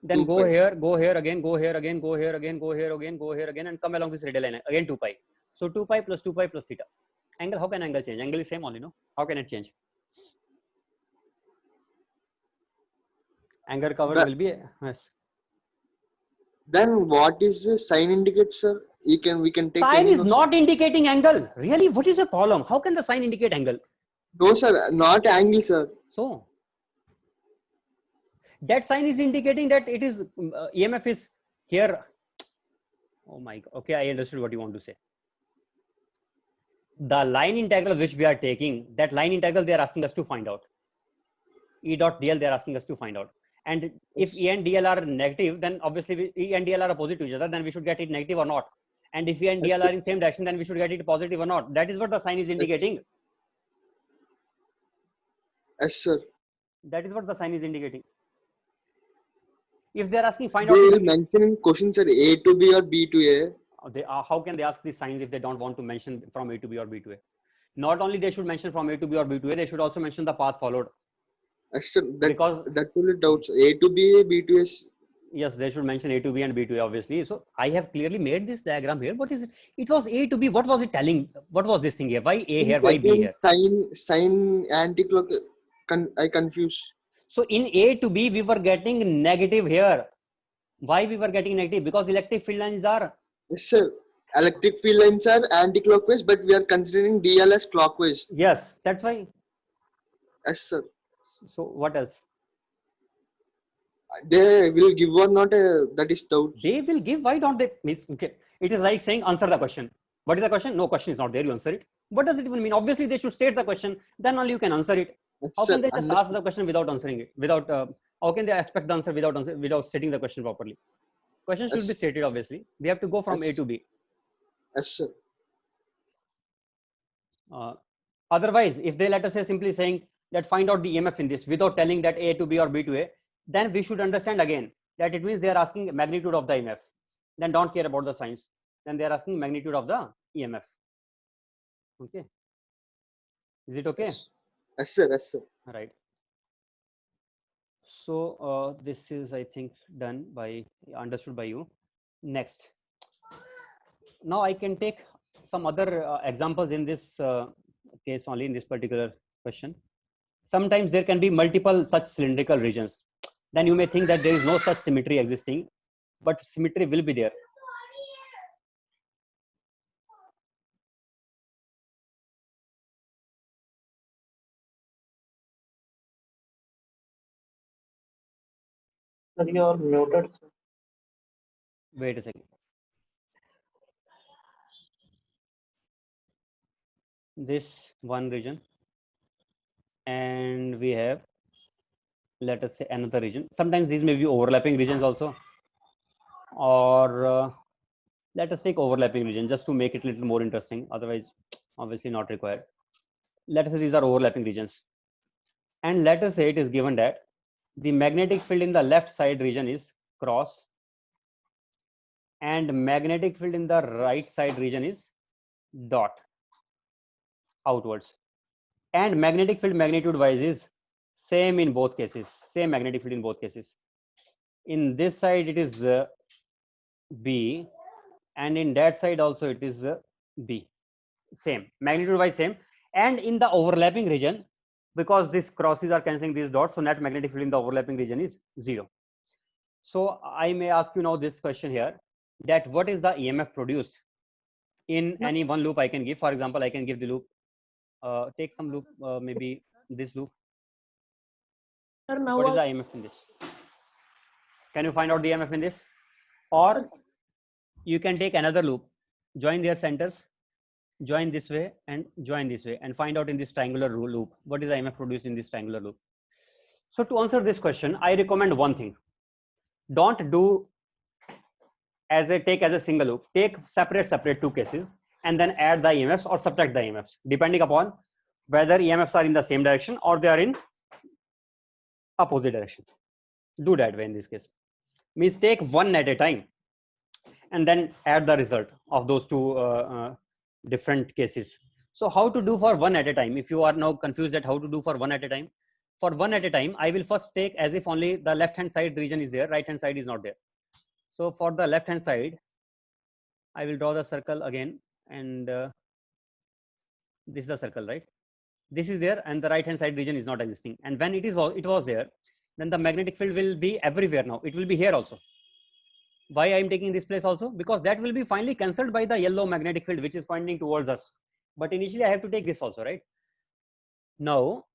Then 2 go pi. here, go here again, go here again, go here again, go here again, go here again, and come along this radial line. Again 2 pi. So 2 pi plus 2 pi plus theta. Angle, how can angle change? Angle is same only, no? How can it change? Angle cover That- will be, yes. Then what is the sign indicate, sir? We can take. Sign any is of- not indicating angle. Really? What is your problem? How can the sign indicate angle? No, sir. Not angle, sir. So that sign is indicating that it is EMF is here. Oh my God. Okay, I understood what you want to say. The line integral which we are taking, that line integral they are asking us to find out. E dot dl they are asking us to find out. And if E and dl are negative, then obviously E and dl are opposite to each other, then we should get it negative or not. And if E and Yes, dl are in same direction, then we should get it positive or not. That is what the sign is indicating. Yes, sir. That is what the sign is indicating. If they are asking find They out, will mention in question, sir, A to B or B to A. how can they ask these signs if they don't want to mention from A to B or B to A? Not only they should mention from A to B or B to A, they should also mention the path followed. Yes, sir. Because- That will be doubts. A to B, B to A. Yes, they should mention A to B and B to A, obviously. So I have clearly made this diagram here. What is it? It was A to B. What was it telling? What was this thing here? Why A here? Why B here? Sign anti-clock. I confuse. So in A to B, we were getting negative here. Why we were getting negative? Because electric field lines are, Yes, sir. Electric field lines are anti-clockwise, but we are considering DL as clockwise. yes, that's why. Yes, sir. So what else? They will give or not, that is doubt. They will give. Why don't they? Okay. It is like saying answer the question. What is the question? No question is not there. You answer it. What does it even mean? Obviously, they should state the question. Then only you can answer it. Yes, How sir. can they just ask the question without answering it? Without how can they expect the answer without stating the question properly? Question should be Yes. stated. Obviously, we have to go from A Yes. to B. Yes, sir. Otherwise, if they let us say simply saying that find out the EMF in this without telling that A to B or B to A, then we should understand again that it means they are asking magnitude of the EMF. Then don't care about the signs. Then they are asking magnitude of the EMF. Okay. Is it okay? Yes, sir. Yes, sir. Right. So this is, I think, understood by you. Next. Now I can take some other examples in this case only, in this particular question. Sometimes there can be multiple such cylindrical regions. Then you may think that there is no such symmetry existing, but symmetry will be there. Sir, you are muted. Sir. Wait a second. This one region, and we have, let us say, another region. Sometimes these may be overlapping regions also, or let us take overlapping region just to make it a little more interesting. Otherwise, obviously not required. Let us say these are overlapping regions, and let us say it is given that the magnetic field in the left side region is cross, and magnetic field in the right side region is dot outwards, and magnetic field magnitude wise is same in both cases, same magnetic field in both cases. In this side it is B, and in that side also it is B, same magnitude wise same. And in the overlapping region, because these crosses are cancelling these dots, so net magnetic field in the overlapping region is 0. So I may ask you now this question here, that what is the EMF produced in any one loop I can give. For example, I can give the loop, take some loop, maybe this loop. Sir, now What is the EMF in this? Can you find out the EMF in this? Or you can take another loop, join their centers, join this way and join this way, and find out in this triangular loop what is the EMF produced in this triangular loop. So to answer this question, I recommend one thing. Don't do take as a single loop. Take separate two cases and then add the EMFs or subtract the EMFs, depending upon whether EMFs are in the same direction or they are in opposite direction. Do that way in this case. Means take one at a time and then add the result of those two different cases. So how to do for one at a time? If you are now confused at how to do for one at a time, for one at a time, I will first take as if only the left hand side region is there, right hand side is not there. So for the left hand side, I will draw the circle again, and this is the circle, right? This is there, and the right hand side region is not existing. And when it was there, then the magnetic field will be everywhere now. It will be here also. Why I am taking this place also? Because that will be finally cancelled by the yellow magnetic field which is pointing towards us. But initially I have to take this also, right? Now,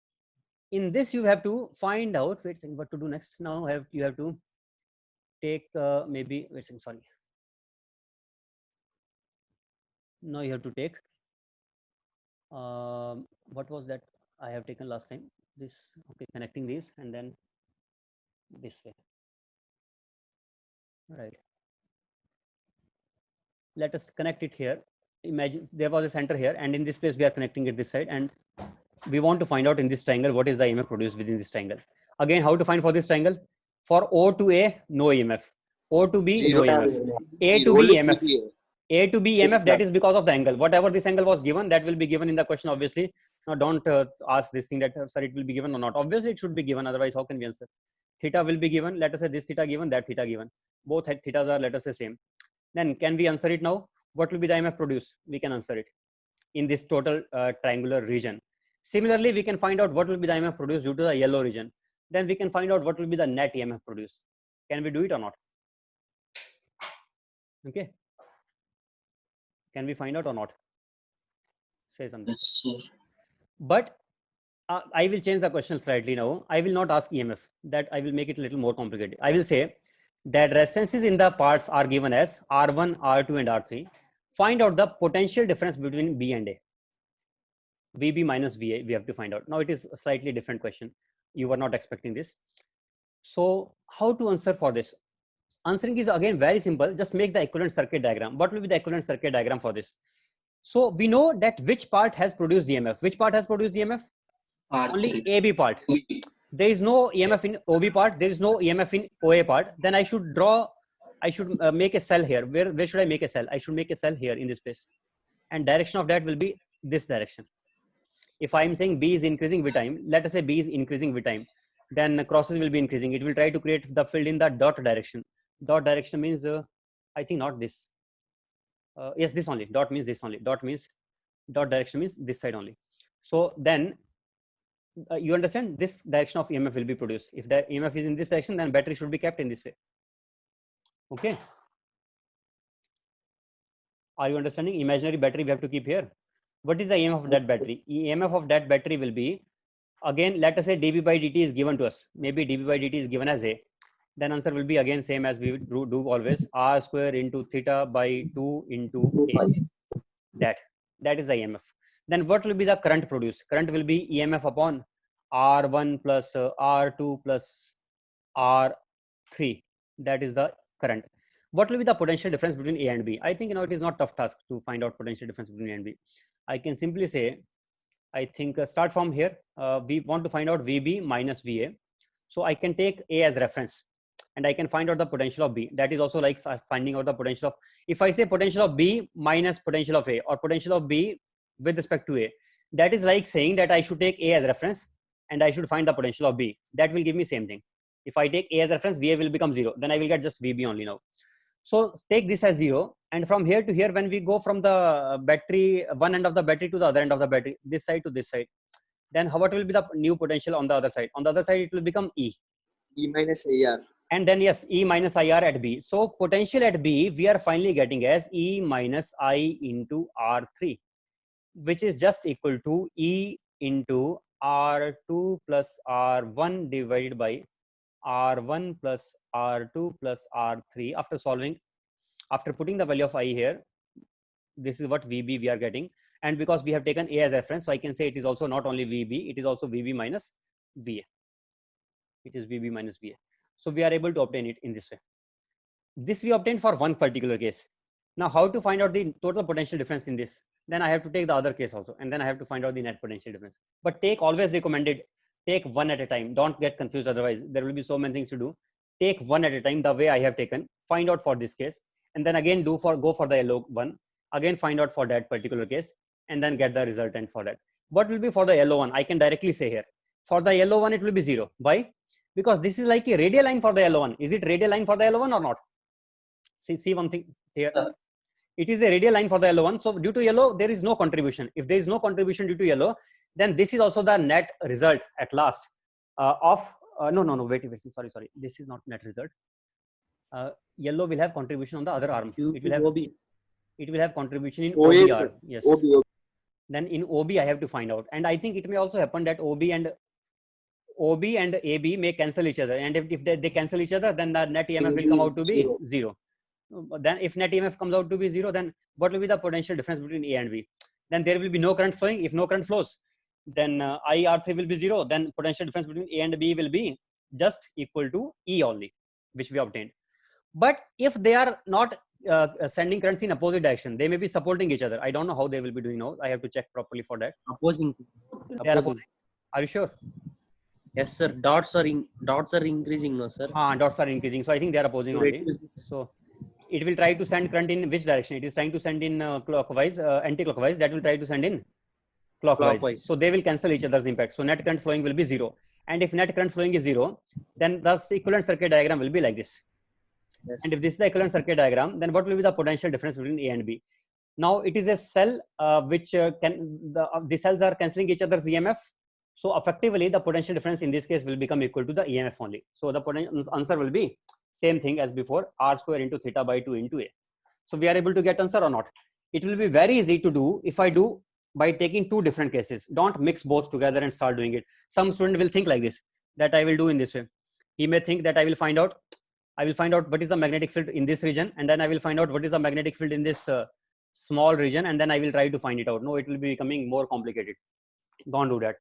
in this you have to find out, wait a second, what to do next. Now you have to take maybe, wait a second, sorry. Now you have to take, what was that I have taken last time? This, okay, connecting these and then this way. Right. Let us connect it here. Imagine there was a center here, and in this place we are connecting it this side, and we want to find out in this triangle what is the EMF produced within this triangle. Again, how to find for this triangle? For O to A, no EMF. O to B, no EMF. A to B, EMF. A to B EMF, that is because of the angle. Whatever this angle was given, that will be given in the question, obviously. Now don't ask this thing that, sir, it will be given or not. Obviously it should be given, otherwise how can we answer? Theta will be given, let us say this theta given, that theta given. Both thetas are, let us say, same. Then can we answer it now? What will be the EMF produced? We can answer it in this total triangular region. Similarly, we can find out what will be the EMF produced due to the yellow region. Then we can find out what will be the net EMF produced. Can we do it or not? Okay. Can we find out or not? Say something. Yes, sir. But I will change the question slightly now. I will not ask EMF. That I will make it a little more complicated. I will say that resistances in the parts are given as R1, R2 and R3. Find out the potential difference between B and A. VB minus VA, we have to find out. Now it is a slightly different question. You were not expecting this. So how to answer for this? Answering is again very simple. Just make the equivalent circuit diagram. What will be the equivalent circuit diagram for this? So we know that which part has produced EMF. Which part has produced EMF? R3. Only AB part. There is no EMF in OB part. There is no EMF in OA part. Then I should make a cell here. Where should I make a cell? I should make a cell here in this place. And direction of that will be this direction. If I'm saying B is increasing with time, let us say B is increasing with time, then the crosses will be increasing. It will try to create the field in the dot direction. Dot direction means, I think not this. Yes, this only. Dot means this only. Dot means, dot direction means this side only. So then you understand this direction of EMF will be produced. If the EMF is in this direction, then battery should be kept in this way. Okay. Are you understanding? Imaginary battery we have to keep here. What is the EMF of that battery? EMF of that battery will be, again, let us say dB by dt is given to us. Maybe dB by dt is given as A. Then answer will be again same as we do always. R square into theta by 2 into A. That is the EMF. Then what will be the current produced? Current will be EMF upon R1 plus R2 plus R3. That is the current. What will be the potential difference between A and B? I think it is not tough task to find out potential difference between A and B. I can simply say, I think start from here. We want to find out VB minus VA. So I can take A as reference and I can find out the potential of B. That is also like finding out the potential of, if I say potential of B minus potential of A or potential of B with respect to A, that is like saying that I should take A as reference and I should find the potential of B. That will give me same thing. If I take A as reference, VA will become 0. Then I will get just VB only now. So take this as 0. And from here to here, when we go from the battery, one end of the battery to the other end of the battery, this side to this side, then what will be the new potential on the other side? On the other side, it will become E. E minus IR. And then yes, E minus IR at B. So potential at B, we are finally getting as E minus I into R3, which is just equal to E into R2 plus R1 divided by R1 plus R2 plus R3. After solving, after putting the value of I here, this is what VB we are getting. And because we have taken A as reference, so I can say it is also not only VB, it is also VB minus VA. It is VB minus VA. So we are able to obtain it in this way. This we obtained for one particular case. Now how to find out the total potential difference in this? Then I have to take the other case also, and then I have to find out the net potential difference. But take, always recommended, take one at a time. Don't get confused, otherwise there will be so many things to do. Take one at a time, the way I have taken. Find out for this case, and then again go for the yellow one. Again find out for that particular case, and then get the resultant for that. What will be for the yellow one? I can directly say here. For the yellow one, it will be 0. Why? Because this is like a radial line for the yellow one. Is it radial line for the yellow one or not? See one thing here. It is a radial line for the yellow one. So due to yellow, there is no contribution. If there is no contribution due to yellow, then this is also the net result at last of, wait, sorry. This is not net result. Yellow will have contribution on the other arm. It will have contribution in OBR. Yes. OB. Then in OB, I have to find out. And I think it may also happen that OB and AB may cancel each other. And if they cancel each other, then the net EMF will come out to be 0. Then if net EMF comes out to be 0, then what will be the potential difference between A and B? Then there will be no current flowing. If no current flows, then IR3 will be 0. Then potential difference between A and B will be just equal to E only, which we obtained. But if they are not sending currents in opposite direction, they may be supporting each other. I don't know how they will be doing now. I have to check properly for that. Opposing. They are opposing. Are you sure? Yes, sir. Dots are increasing, no, sir. Dots are increasing. So I think they are opposing only. So it will try to send current in which direction? It is trying to send in clockwise, anti-clockwise. That will try to send in clockwise. So they will cancel each other's impact. So net current flowing will be 0. And if net current flowing is 0, then the equivalent circuit diagram will be like this. Yes. And if this is the equivalent circuit diagram, then what will be the potential difference between A and B? Now it is a cell which the cells are cancelling each other's EMF. So effectively, the potential difference in this case will become equal to the EMF only. So the potential answer will be same thing as before, R square into theta by 2 into A. So we are able to get answer or not? It will be very easy to do if I do by taking two different cases. Don't mix both together and start doing it. Some student will think like this, that I will do in this way. He may think that I will find out what is the magnetic field in this region, and then I will find out what is the magnetic field in this small region, and then I will try to find it out. No, it will be becoming more complicated. Don't do that.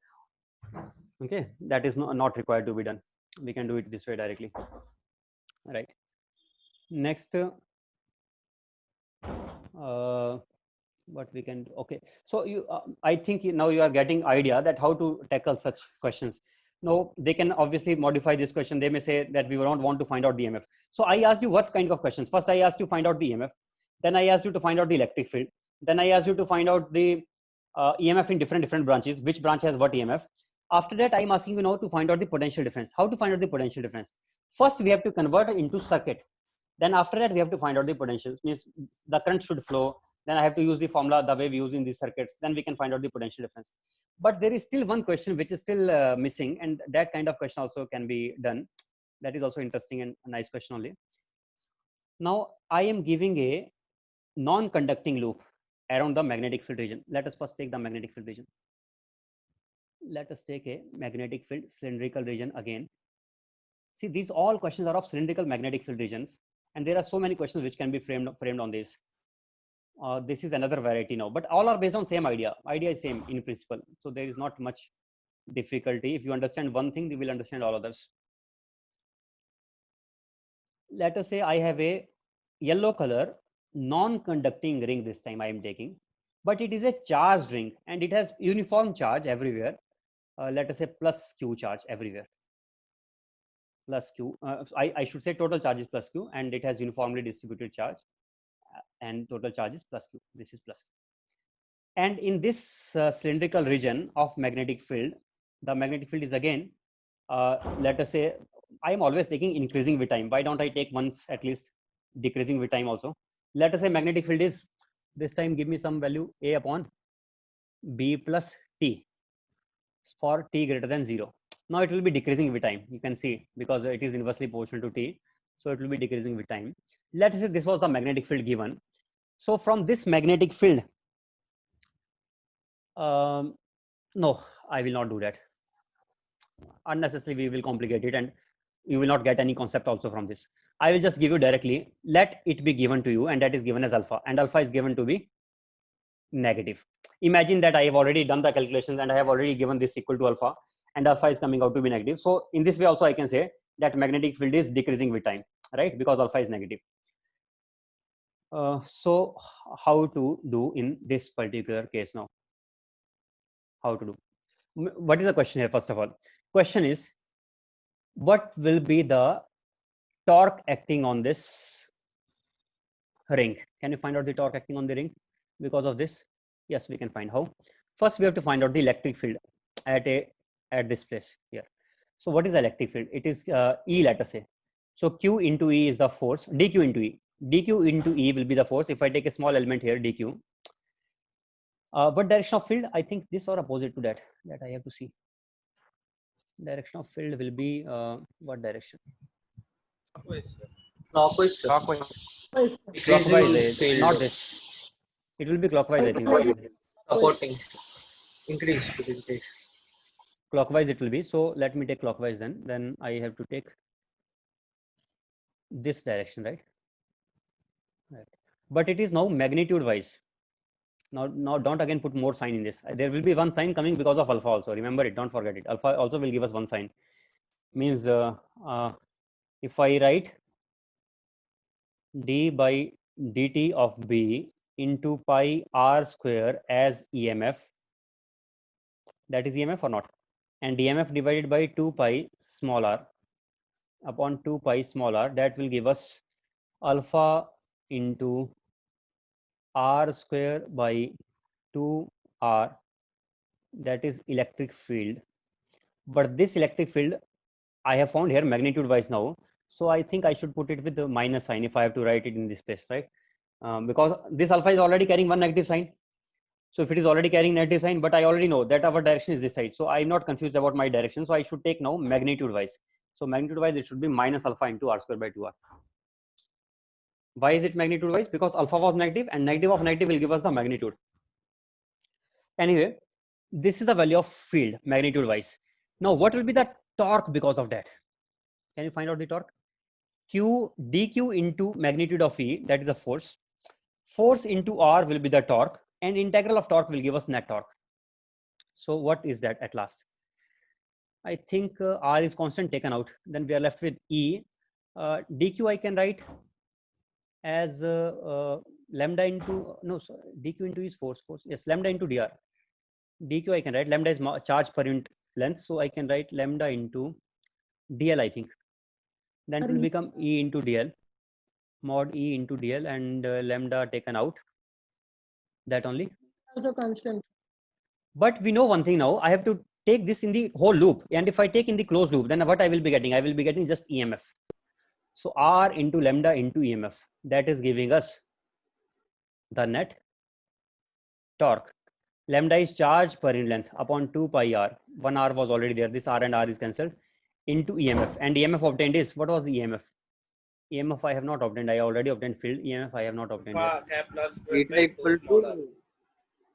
Okay, that is not required to be done. We can do it this way directly. All right. Next, what we can do. Okay, so I think now you are getting idea that how to tackle such questions. No, they can obviously modify this question. They may say that we don't want to find out the EMF. So I asked you what kind of questions. First, I asked you to find out the EMF. Then I asked you to find out the electric field. Then I asked you to find out the EMF in different branches, which branch has what EMF. After that, I'm asking you now to find out the potential difference. How to find out the potential difference? First, we have to convert it into circuit. Then after that, we have to find out the potential. Means the current should flow. Then I have to use the formula the way we use in these circuits. Then we can find out the potential difference. But there is still one question which is still missing, and that kind of question also can be done. That is also interesting and a nice question only. Now I am giving a non-conducting loop around the magnetic field region. Let us first take the magnetic field region. Let us take a magnetic field cylindrical region again. See, these all questions are of cylindrical magnetic field regions, and there are so many questions which can be framed on this. This is another variety now, but all are based on same idea. Idea is same in principle, so there is not much difficulty. If you understand one thing, you will understand all others. Let us say I have a yellow color non-conducting ring. This time I am taking, but it is a charged ring and it has uniform charge everywhere. Let us say plus Q charge everywhere. Plus Q, I should say total charge is plus Q, and it has uniformly distributed charge, and total charge is plus Q. This is plus Q. And in this cylindrical region of magnetic field, the magnetic field is again, let us say, I am always taking increasing with time. Why don't I take once at least decreasing with time also? Let us say magnetic field is, this time give me some value A upon B plus T for T greater than 0. Now it will be decreasing with time. You can see because it is inversely proportional to T. So it will be decreasing with time. Let us say this was the magnetic field given. So from this magnetic field, no, I will not do that. Unnecessarily, we will complicate it and you will not get any concept also from this. I will just give you directly, let it be given to you, and that is given as alpha, and alpha is given to be negative. Imagine that I have already done the calculations and I have already given this equal to alpha, and alpha is coming out to be negative. So in this way also I can say that magnetic field is decreasing with time, right? Because alpha is negative. So how to do in this particular case now? How to do? What is the question here? First of all, question is, what will be the torque acting on this ring? Can you find out the torque acting on the ring because of this? Yes, we can find how. First, we have to find out the electric field at this place here. So what is the electric field? It is E, let us say. So Q into E is the force, dQ into E. dQ into E will be the force. If I take a small element here, dQ. What direction of field? I think this or opposite to that I have to see. Direction of field will be what direction? Clockwise, sir. Clockwise. Clockwise, not this. It will be clockwise, I think. Supporting. Increase to increase. Clockwise it will be. So let me take clockwise then. Then I have to take this direction, right? Right. But it is now magnitude wise. Now don't again put more sign in this. There will be one sign coming because of alpha also. Remember it, don't forget it. Alpha also will give us one sign. Means if I write d by dt of B into pi r square as EMF, that is EMF or not? And EMF divided by 2 pi small r upon 2 pi small r, that will give us alpha into r square by 2r, that is electric field. But this electric field I have found here magnitude wise now, so I think I should put it with the minus sign if I have to write it in this place, right? Because this alpha is already carrying one negative sign. So if it is already carrying negative sign, but I already know that our direction is this side, so I'm not confused about my direction. So I should take now magnitude wise. So magnitude wise it should be minus alpha into r square by 2r. Why is it magnitude wise? Because alpha was negative and negative of negative will give us the magnitude. Anyway, this is the value of field magnitude wise. Now what will be the torque because of that? Can you find out the torque? Q dQ into magnitude of E, that is the force. Force into R will be the torque, and integral of torque will give us net torque. So what is that at last? I think R is constant taken out. Then we are left with E. dQ I can write as lambda into, no, sorry, dQ into is force. Yes, lambda into dr. dQ I can write, lambda is charge per unit length. So I can write lambda into dl, I think. Then it will become E into dl, mod E into dl, and lambda taken out. That only. Also constant. But we know one thing now, I have to take this in the whole loop. And if I take in the closed loop, then what I will be getting? I will be getting just EMF. So R into lambda into EMF, that is giving us the net torque. Lambda is charge per unit length upon 2 pi r. 1 r was already there. This r and r is cancelled into EMF. And EMF obtained is, what was the EMF? EMF I have not obtained. I already obtained field. EMF I have not obtained yet. Kepler square Beta by 2 equal small r. to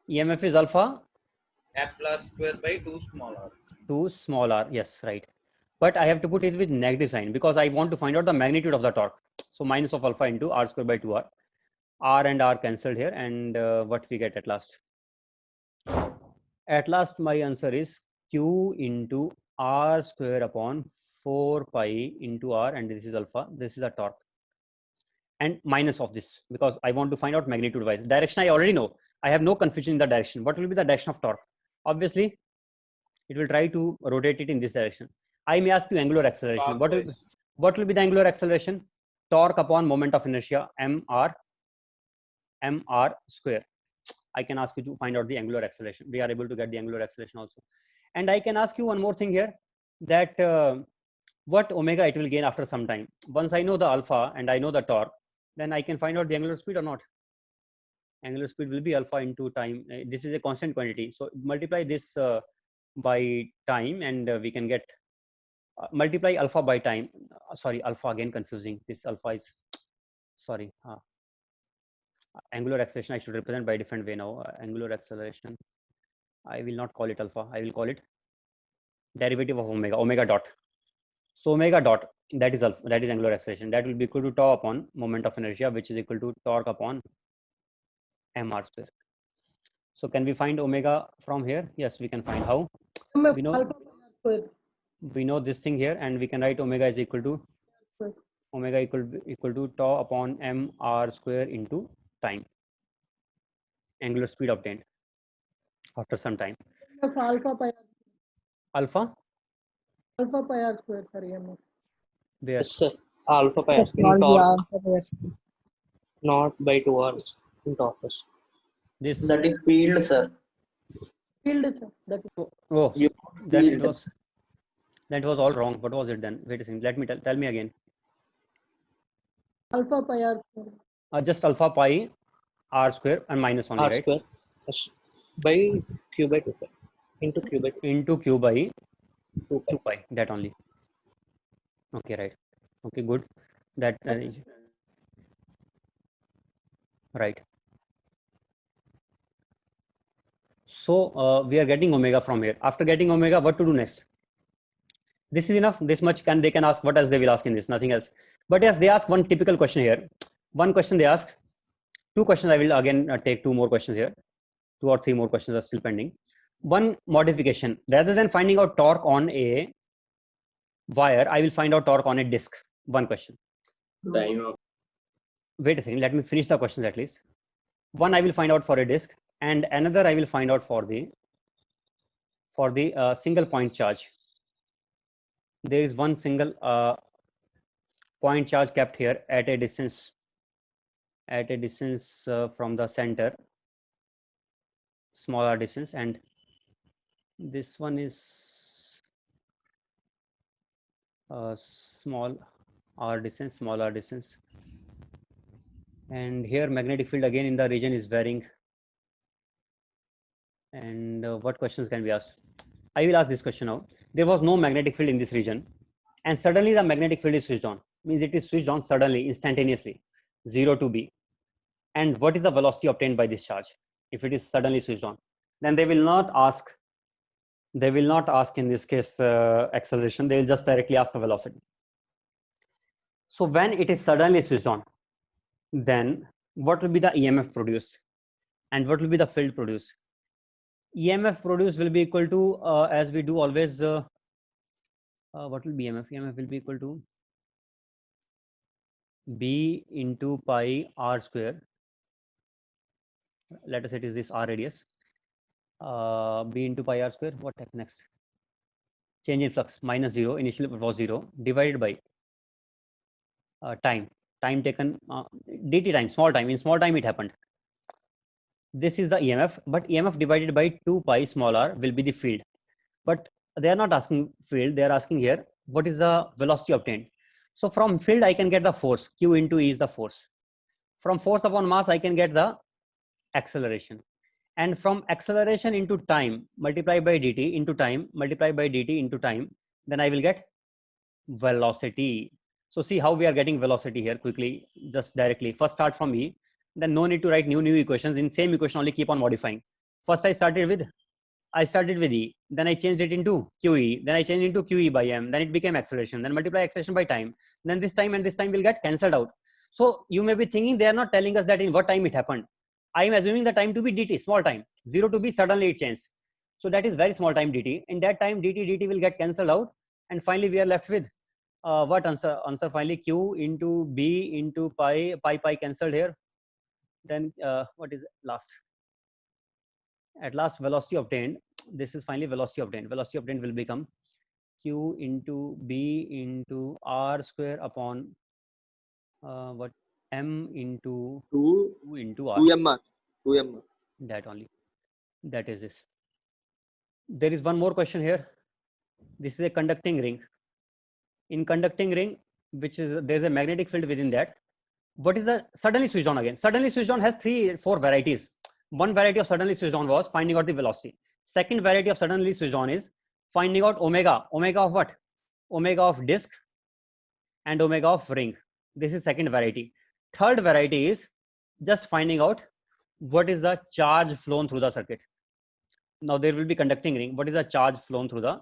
EMF is alpha Kepler square by 2 small r. 2 small r. Yes, right. But I have to put it with negative sign because I want to find out the magnitude of the torque. So minus of alpha into r square by 2r. R and r cancelled here, and what we get at last? At last, my answer is Q into r square upon 4 pi into r, and this is alpha. This is a torque. And minus of this because I want to find out magnitude wise. Direction I already know. I have no confusion in the direction. What will be the direction of torque? Obviously, it will try to rotate it in this direction. I may ask you angular acceleration. Clockwise. What will be the angular acceleration? Torque upon moment of inertia, mr square. I can ask you to find out the angular acceleration. We are able to get the angular acceleration also. And I can ask you one more thing here, that what omega it will gain after some time. Once I know the alpha and I know the torque, then I can find out the angular speed or not. Angular speed will be alpha into time. This is a constant quantity. So multiply this by time, and we can get multiply alpha by time. Sorry, alpha again confusing. This alpha is, sorry. Angular acceleration I should represent by a different way now. Angular acceleration, I will not call it alpha. I will call it derivative of omega, omega dot. So omega dot, that is alpha, that is angular acceleration. That will be equal to tau upon moment of inertia, which is equal to torque upon mr square. So can we find omega from here? Yes, we can find. How? EMF We know, alpha pi r square. we know this thing here, and we can write omega is equal to omega equal to tau upon mr square into time. Angular speed obtained after some time. EMF alpha pi r. Alpha? Alpha pi r square, sorry, EMF. Where? Yes, sir. Alpha pi r square in torque, not by 2 hours in torque. This. that is field, sir. Field, sir. That is Oh, You then it field. was. That was all wrong. What was it then? Wait a second. Let me tell me again. alpha pi r square. Just alpha pi r square and minus only, R right? square, yes, by q by 2 pi into q by 2 Into q by pi. 2 pi. That only. Okay, right. Okay, good. That right. So we are getting omega from here. After getting omega, what to do next? This is enough. This much they can ask. What else they will ask in this? Nothing else. But yes, they ask one typical question here. One question they ask. Two questions. I will again take two more questions here. 2 or 3 more questions are still pending. One modification. Rather than finding out torque on a wire, I will find out torque on a disc. One question. Wait a second. Let me finish the questions at least. One I will find out for a disc, and another I will find out for the single point charge. There is one single point charge kept here at a distance from the center, smaller distance, and this one is small r distance, smaller distance, and here magnetic field again in the region is varying. And what questions can we ask? I will ask this question now. There was no magnetic field in this region, and suddenly the magnetic field is switched on. Means it is switched on suddenly, instantaneously, 0 to B. And what is the velocity obtained by this charge if it is suddenly switched on? Then they will not ask. They will not ask in this case acceleration. They will just directly ask a velocity. So when it is suddenly switched on, then what will be the EMF produced, and what will be the field produced? EMF produced will be equal to, as we do always, what will be EMF? EMF will be equal to B into pi r square. Let us say it is this r radius. B into pi r square. What next? Change in flux minus 0. Initially it was 0 divided by time taken, dt time, small time. In small time it happened. This is the EMF, but EMF divided by 2 pi small r will be the field. But they are not asking field, they are asking here, what is the velocity obtained? So from field, I can get the force, Q into E is the force. From force upon mass, I can get the acceleration. And from acceleration into time, multiply by dt into time, multiply by dt into time, then I will get velocity. So see how we are getting velocity here quickly, just directly. First start from E, then no need to write new equations. In same equation only keep on modifying. First I started with E, then I changed it into QE, then I changed into QE by M, then it became acceleration, then multiply acceleration by time, then this time and this time will get cancelled out. So you may be thinking they are not telling us that in what time it happened. I am assuming the time to be dt, small time, 0 to be suddenly it changed. So that is very small time dt. In that time dt will get cancelled out, and finally we are left with what answer? Answer finally Q into B into pi cancelled here. Then what is last? At last velocity obtained. This is finally velocity obtained. Velocity obtained will become Q into B into R square upon what M into 2 into R. 2mr. That only. That is this. There is one more question here. This is a conducting ring. In conducting ring, which is there's a magnetic field within that. What is the suddenly switched on again? Suddenly switched on has 4 varieties. One variety of suddenly switched on was finding out the velocity. Second variety of suddenly switched on is finding out omega. Omega of what? Omega of disk and omega of ring. This is second variety. Third variety is just finding out what is the charge flown through the circuit. Now there will be conducting ring. What is the charge flown through the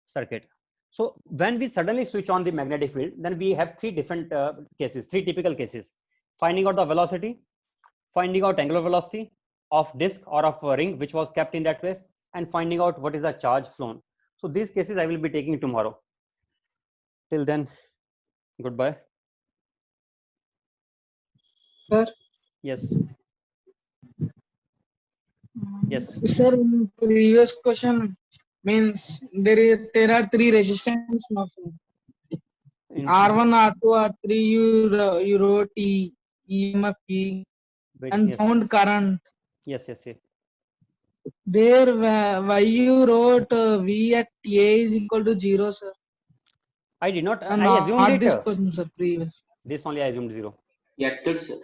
circuit? So when we suddenly switch on the magnetic field, then we have 3 different cases, 3 typical cases. Finding out the velocity, finding out angular velocity of disk or of a ring which was kept in that place, and finding out what is the charge flown. So these cases I will be taking tomorrow. Till then, goodbye. Sir? Yes. Yes. Sir, in previous question means there are 3 resistance now. R1, R2, R3 you wrote E, EMF E, and yes. found current. Yes. There why you wrote V at A is equal to 0, sir? I did not. And I assumed not it. This question, sir. Previous. This only I assumed 0. Yeah, good, sir.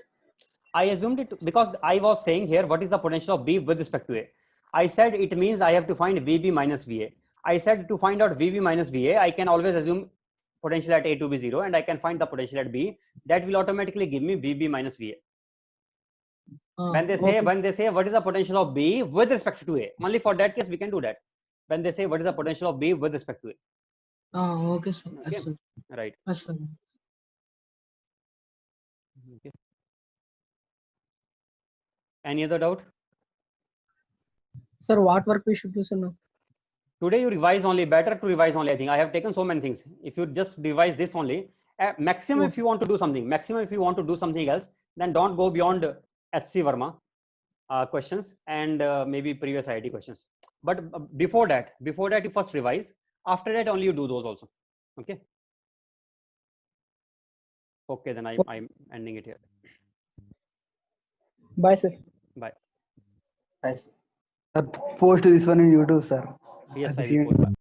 I assumed it because I was saying here what is the potential of B with respect to A. I said it means I have to find VB minus VA. I said to find out VB minus VA, I can always assume potential at A to be 0, and I can find the potential at B. That will automatically give me VB minus VA. When they say what is the potential of B with respect to A, only for that case we can do that. When they say what is the potential of B with respect to A. Okay, sir. Okay. Yes, sir. Right. Yes, sir. Okay. Any other doubt? Sir, what work we should do, sir, now? Today you revise only, better to revise only. I think I have taken so many things. If you just revise this only, maximum if you want to do something, maximum if you want to do something else, then don't go beyond HC Verma questions and maybe previous IIT questions. But before that you first revise. After that only you do those also. Okay. Okay, then I'm ending it here. Bye, sir. Bye. Post this one in YouTube, sir. Yes, At the I will same post.